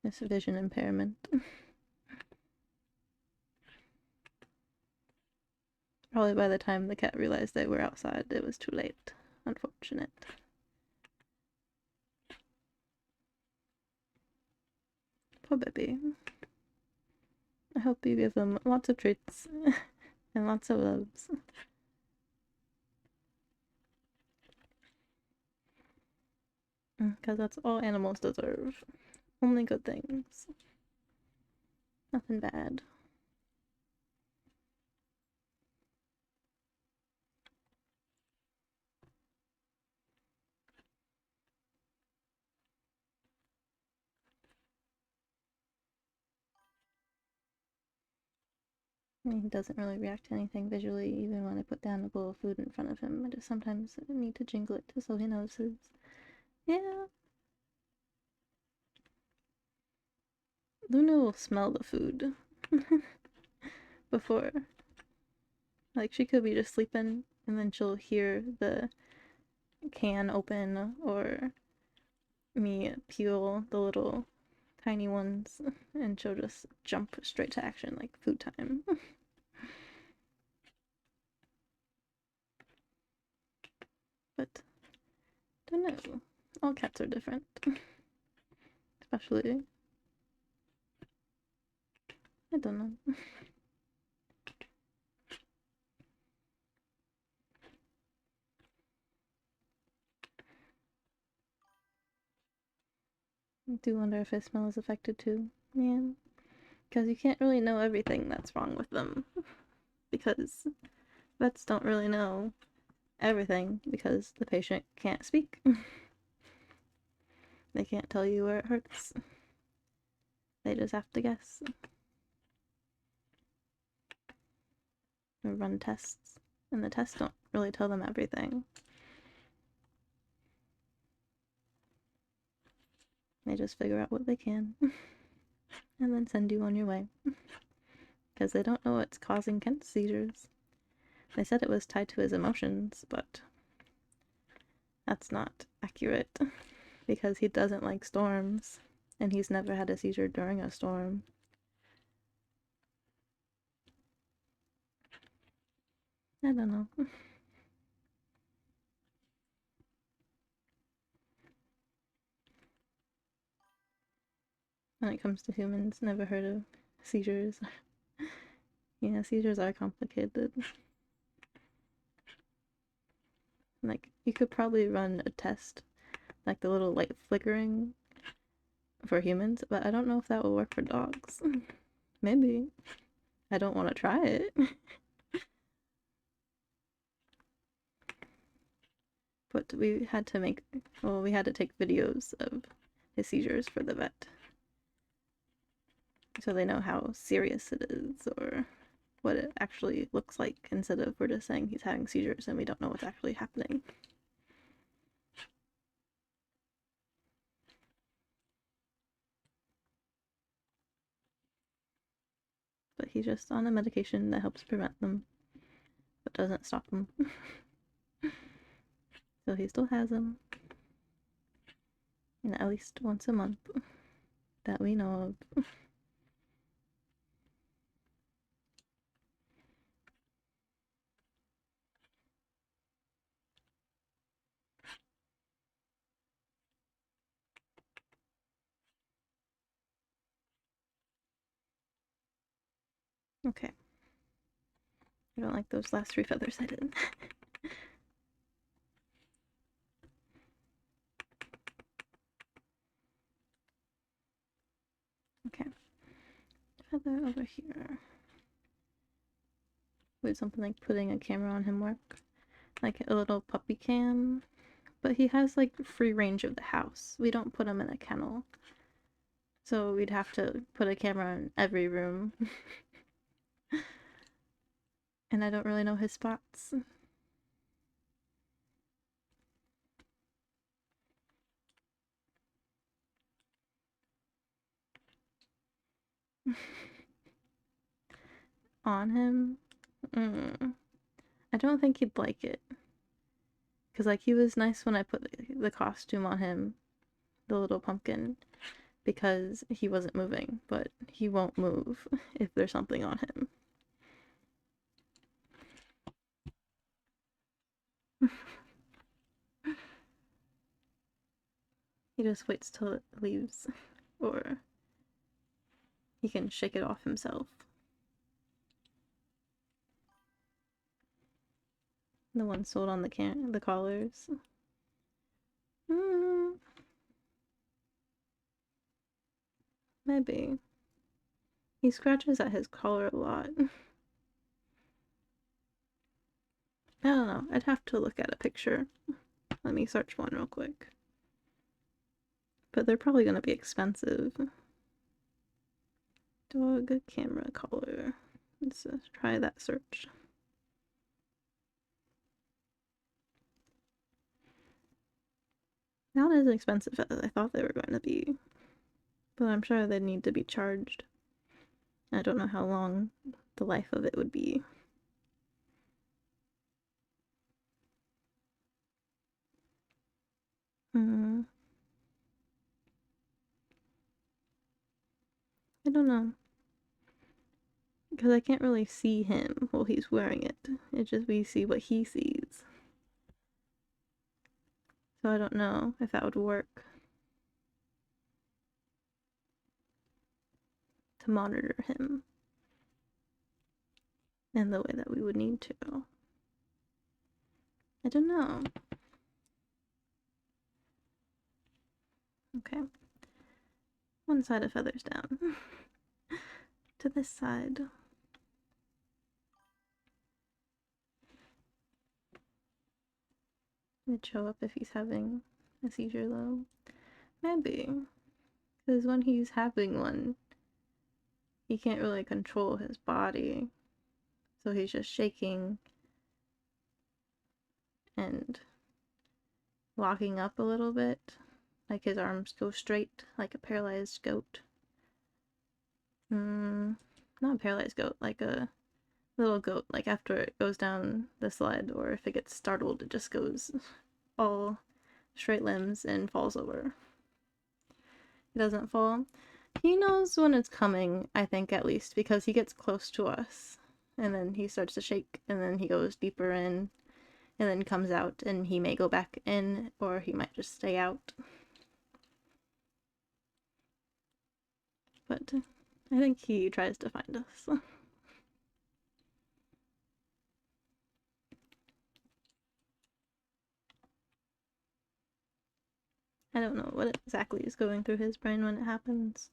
It's vision impairment. Probably by the time the cat realized they were outside, it was too late. Unfortunate. Poor baby. I hope you give them lots of treats and lots of loves. Because that's all animals deserve. Only good things. Nothing bad. He doesn't really react to anything visually, even when I put down a bowl of food in front of him. I just sometimes need to jingle it just so he notices. Yeah. Luna will smell the food before. Like, she could be just sleeping, and then she'll hear the can open, or me peel the little tiny ones, and she'll just jump straight to action, like food time. But, don't know. All cats are different. Especially, I don't know. I do wonder if his smell is affected too. Yeah. Because you can't really know everything that's wrong with them. Because vets don't really know everything because the patient can't speak. They can't tell you where it hurts. They just have to guess. Or run tests. And the tests don't really tell them everything. They just figure out what they can. And then send you on your way. Because they don't know what's causing Kent's seizures. They said it was tied to his emotions, but that's not accurate. Because he doesn't like storms. And he's never had a seizure during a storm. I don't know. When it comes to humans, never heard of seizures. Yeah, seizures are complicated. Like, you could probably run a test, like the little light flickering for humans, but I don't know if that will work for dogs. Maybe. I don't want to try it. But we had to take videos of his seizures for the vet. So they know how serious it is, or what it actually looks like instead of we're just saying he's having seizures and we don't know what's actually happening. But he's just on a medication that helps prevent them, but doesn't stop them. So he still has them. And at least once a month that we know of. Okay. I don't like those last 3 feathers I did. Okay. Feather over here. Would something like putting a camera on him work? Like a little puppy cam? But he has like free range of the house. We don't put him in a kennel. So we'd have to put a camera in every room. And I don't really know his spots. On him? I don't think he'd like it. Because, like, he was nice when I put the costume on him, the little pumpkin, because he wasn't moving, but he won't move if there's something on him. He just waits till it leaves, or he can shake it off himself. The one sold on the collars. Maybe. He scratches at his collar a lot. I don't know. I'd have to look at a picture. Let me search one real quick. But they're probably going to be expensive. Dog camera collar. Let's try that search. Not as expensive as I thought they were going to be. But I'm sure they'd need to be charged. I don't know how long the life of it would be. I don't know. Because I can't really see him while he's wearing it. It's just we see what he sees. So I don't know if that would work to monitor him in the way that we would need to. I don't know. Okay. One side of feathers down. To this side. It'd show up if he's having a seizure though. Maybe. Because when he's having one, he can't really control his body. So he's just shaking and locking up a little bit. Like his arms go straight, like a paralyzed goat. Not a paralyzed goat, like a little goat. Like after it goes down the sled, or if it gets startled, it just goes all straight limbs and falls over. He doesn't fall. He knows when it's coming, I think, at least, because he gets close to us. And then he starts to shake, and then he goes deeper in, and then comes out, and he may go back in, or he might just stay out. But I think he tries to find us. I don't know what exactly is going through his brain when it happens.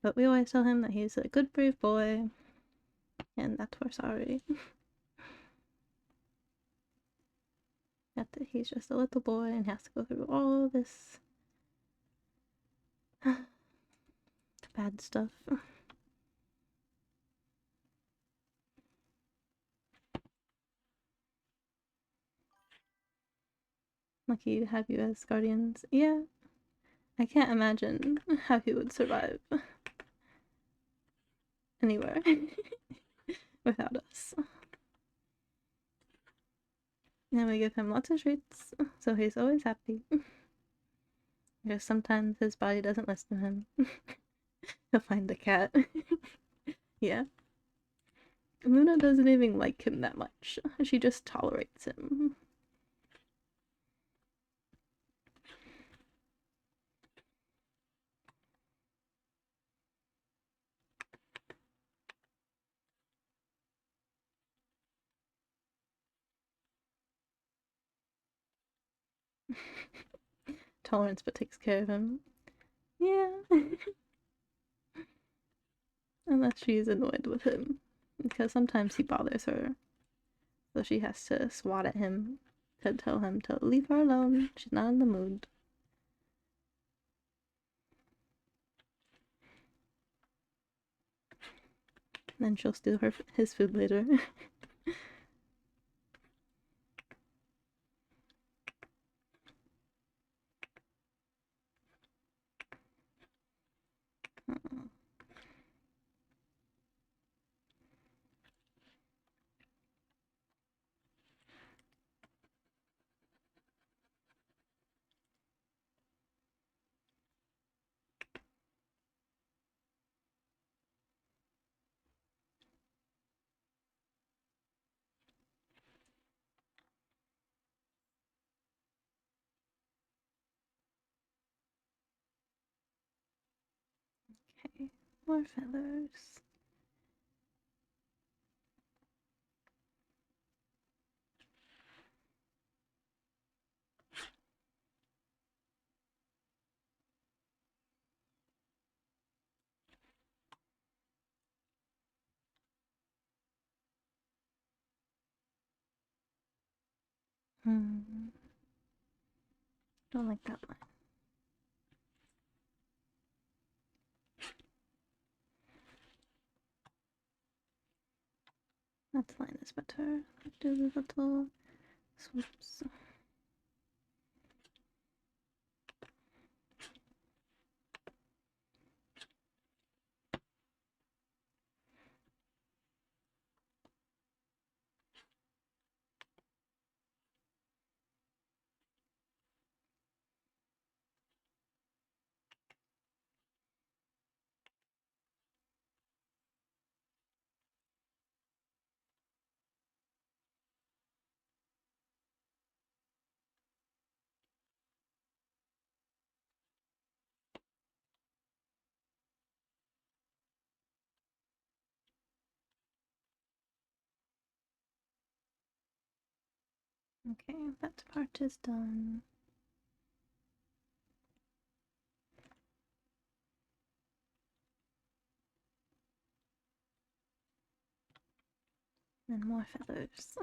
But we always tell him that he's a good, brave boy. And that we're sorry. That he's just a little boy and has to go through all this bad stuff. Lucky to have you as guardians. Yeah, I can't imagine how he would survive anywhere without us. And we give him lots of treats, so he's always happy. Because sometimes his body doesn't listen to him. He'll find the cat. Yeah. Luna doesn't even like him that much. She just tolerates him. Tolerance but takes care of him. Yeah. Unless she's annoyed with him. Because sometimes he bothers her. So she has to swat at him to tell him to leave her alone. She's not in the mood. And then she'll steal his food later. Okay, more feathers. Don't like that one. That line is better. Do the little swoops. Okay, that part is done. And more feathers.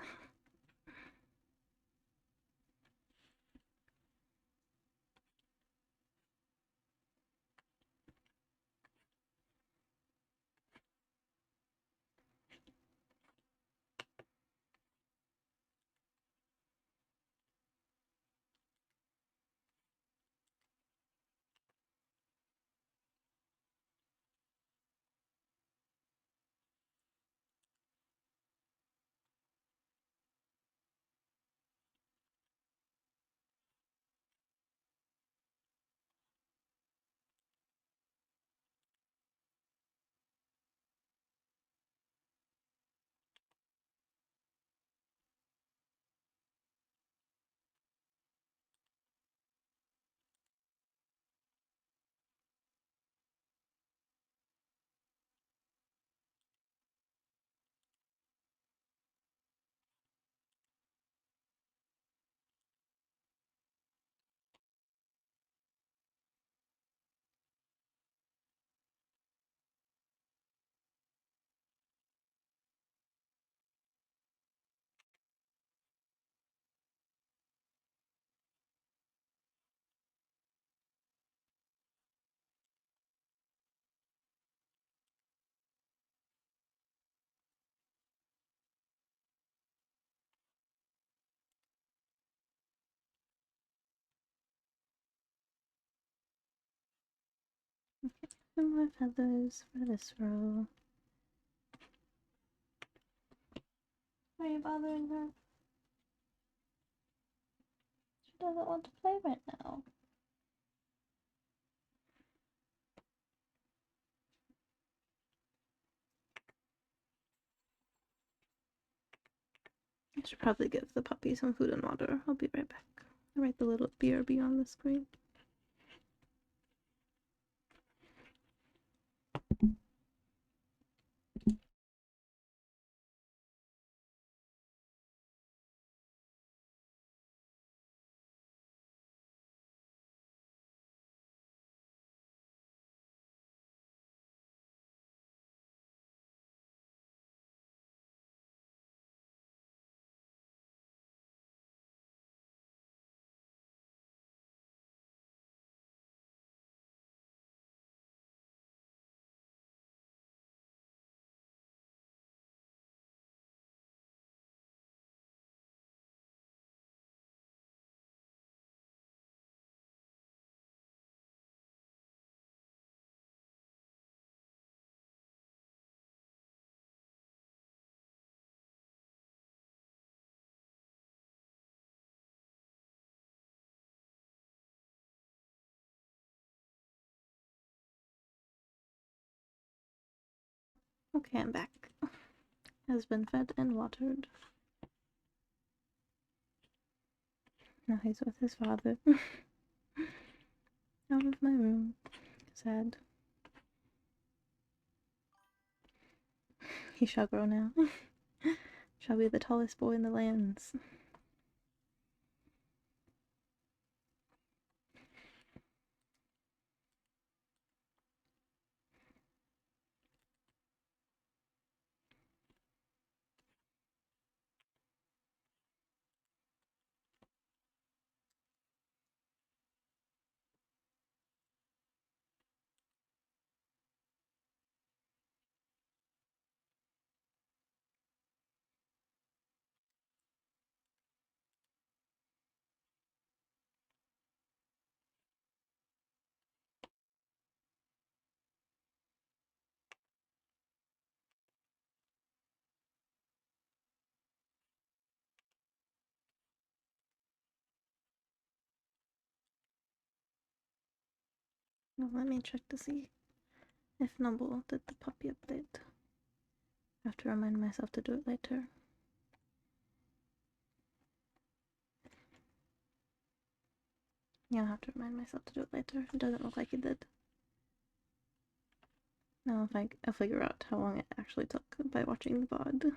And more feathers for this row. Why are you bothering her? She doesn't want to play right now. I should probably give the puppy some food and water. I'll be right back. I'll write the little BRB on the screen. Okay, I'm back. Has been fed and watered. Now he's with his father. Out of my room. Sad. He shall grow now. Shall be the tallest boy in the lands. Well, let me check to see if Noble did the puppy update. I have to remind myself to do it later. Yeah, I'll have to remind myself to do it later. It doesn't look like he did. Now I'll figure out how long it actually took by watching the VOD.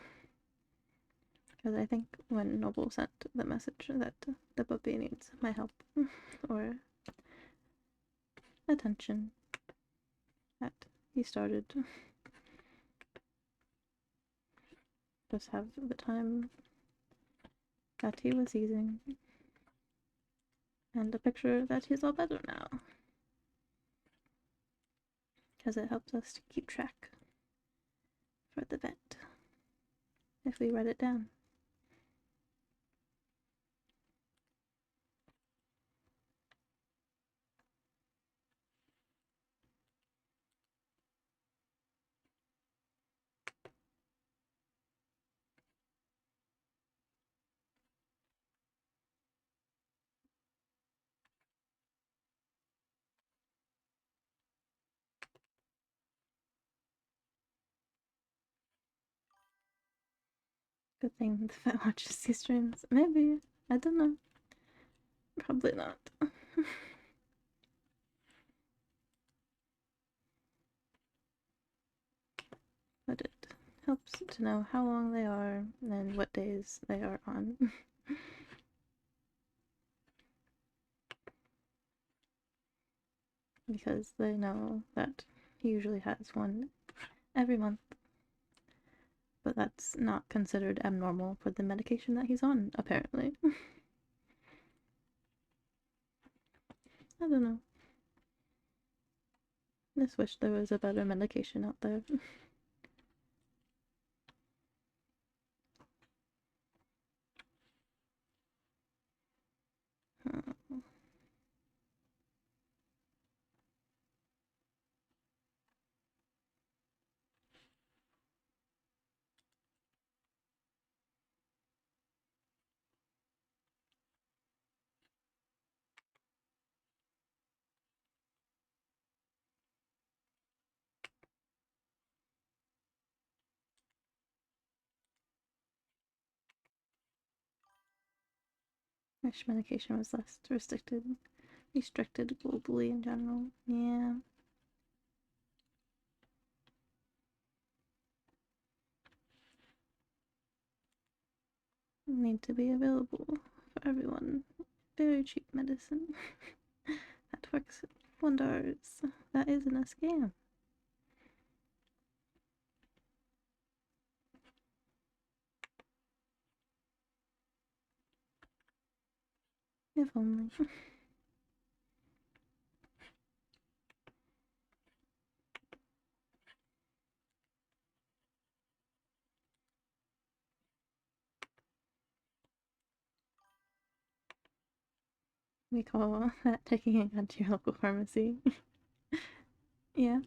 Because I think when Noble sent the message that the puppy needs my help or attention, that he started just have the time that he was using and a picture that he's all better now. Because it helps us to keep track for the vet if we write it down. Good thing the vet watches these streams. Maybe. I don't know. Probably not. But it helps to know how long they are and what days they are on. Because they know that he usually has one every month. But that's not considered abnormal for the medication that he's on, apparently. I don't know. Just wish there was a better medication out there. Wish medication was less restricted globally in general. Yeah. Need to be available for everyone. Very cheap medicine. That works wonders. That isn't a scam. If only. We call that taking a gun to your local pharmacy. Yeah.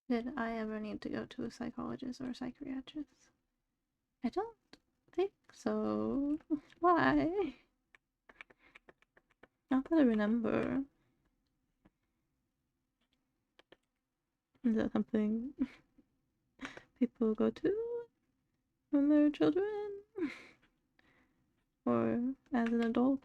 Did I ever need to go to a psychologist or a psychiatrist? I don't think so. Why? Not that I remember. Is that something people go to when they're children? Or as an adult?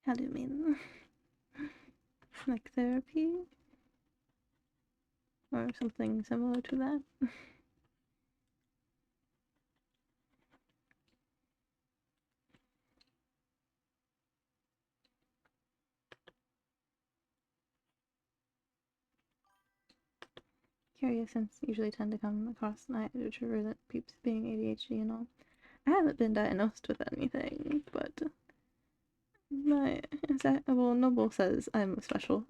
How do you mean? Like therapy? or something similar to that. Curious, since usually tend to come across night retriever that peeps being ADHD and all. I haven't been diagnosed with anything, but Noble says I'm special.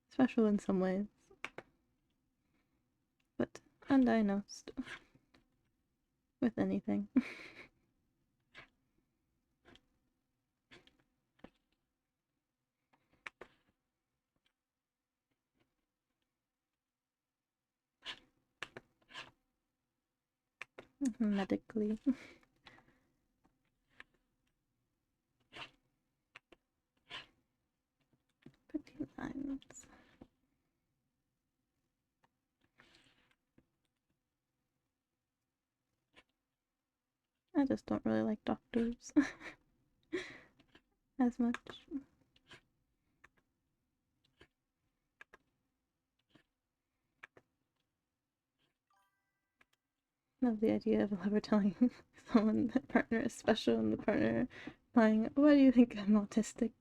Special in some ways, but undiagnosed with anything. Medically. Pretty lines. I just don't really like doctors as much. Love the idea of ever telling someone the partner is special and the partner replying, "Why do you think I'm autistic?"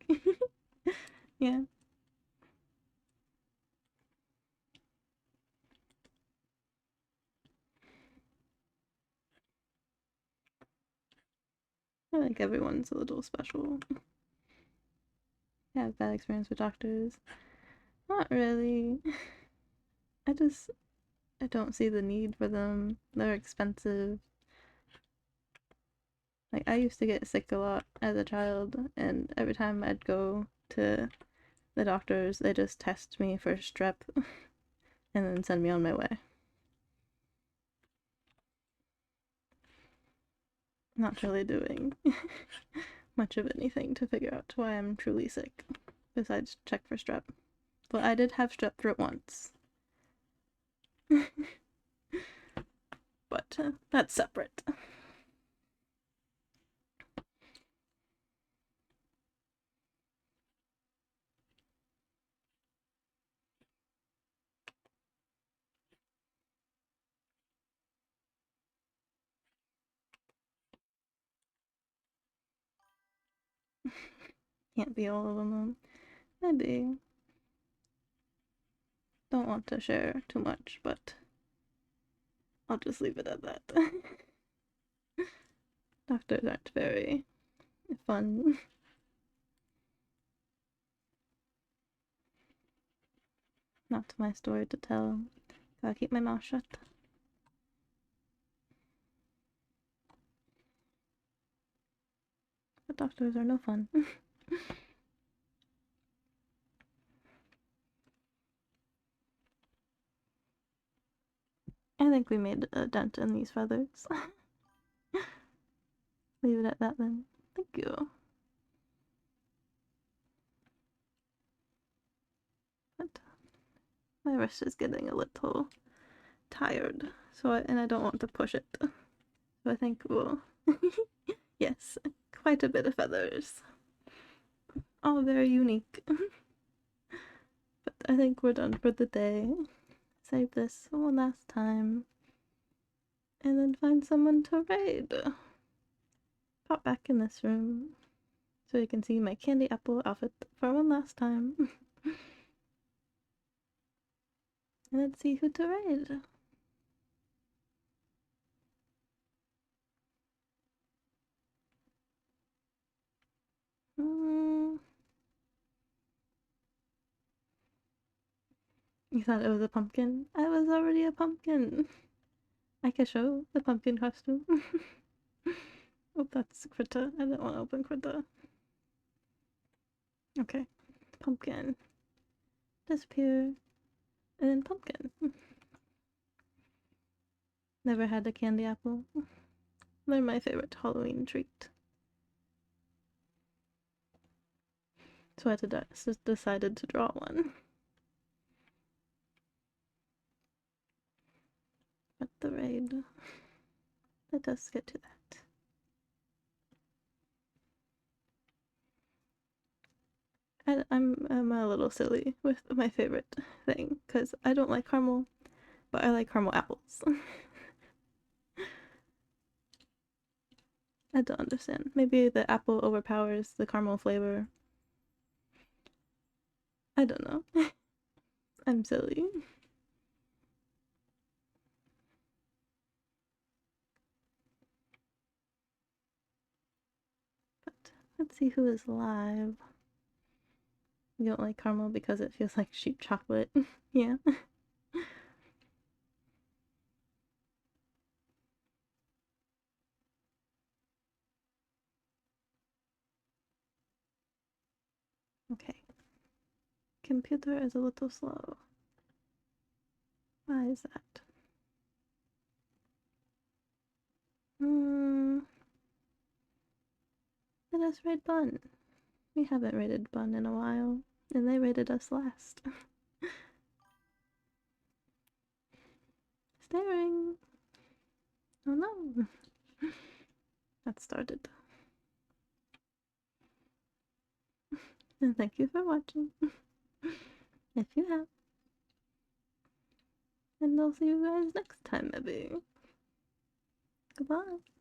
Yeah. I think everyone's a little special. I have bad experience with doctors. Not really. I don't see the need for them. They're expensive. Like, I used to get sick a lot as a child, and every time I'd go to the doctors, they just test me for strep and then send me on my way. Not really doing much of anything to figure out why I'm truly sick, besides check for strep. But I did have strep throat once. But that's separate. Can't be all of them though. Maybe. Don't want to share too much, but I'll just leave it at that. Doctors aren't very fun. Not my story to tell. Gotta keep my mouth shut. But doctors are no fun. I think we made a dent in these feathers. Leave it at that then. Thank you. But my wrist is getting a little tired, and I don't want to push it. So I think we'll yes, quite a bit of feathers. All very unique. But I think we're done for the day. Save this one last time. And then find someone to raid. Pop back in this room so you can see my candy apple outfit for one last time. And then see who to raid. You thought it was a pumpkin? I was already a pumpkin. I can show the pumpkin costume. Oh, that's Krita. I didn't want to open Krita. Okay. Pumpkin. Disappear. And then pumpkin. Never had a candy apple. They're my favorite Halloween treat. So I decided to draw one. But the raid. Let us get to that. I'm a little silly with my favorite thing because I don't like caramel, but I like caramel apples. I don't understand. Maybe the apple overpowers the caramel flavor. I don't know. I'm silly. But let's see who is live. You don't like caramel because it feels like sheep chocolate. Yeah. Okay. Computer is a little slow. Why is that? Let us raid Bun. We haven't raided Bun in a while, and they raided us last. Staring. Oh no. That started. And thank you for watching. If you have. And I'll see you guys next time, maybe. Goodbye.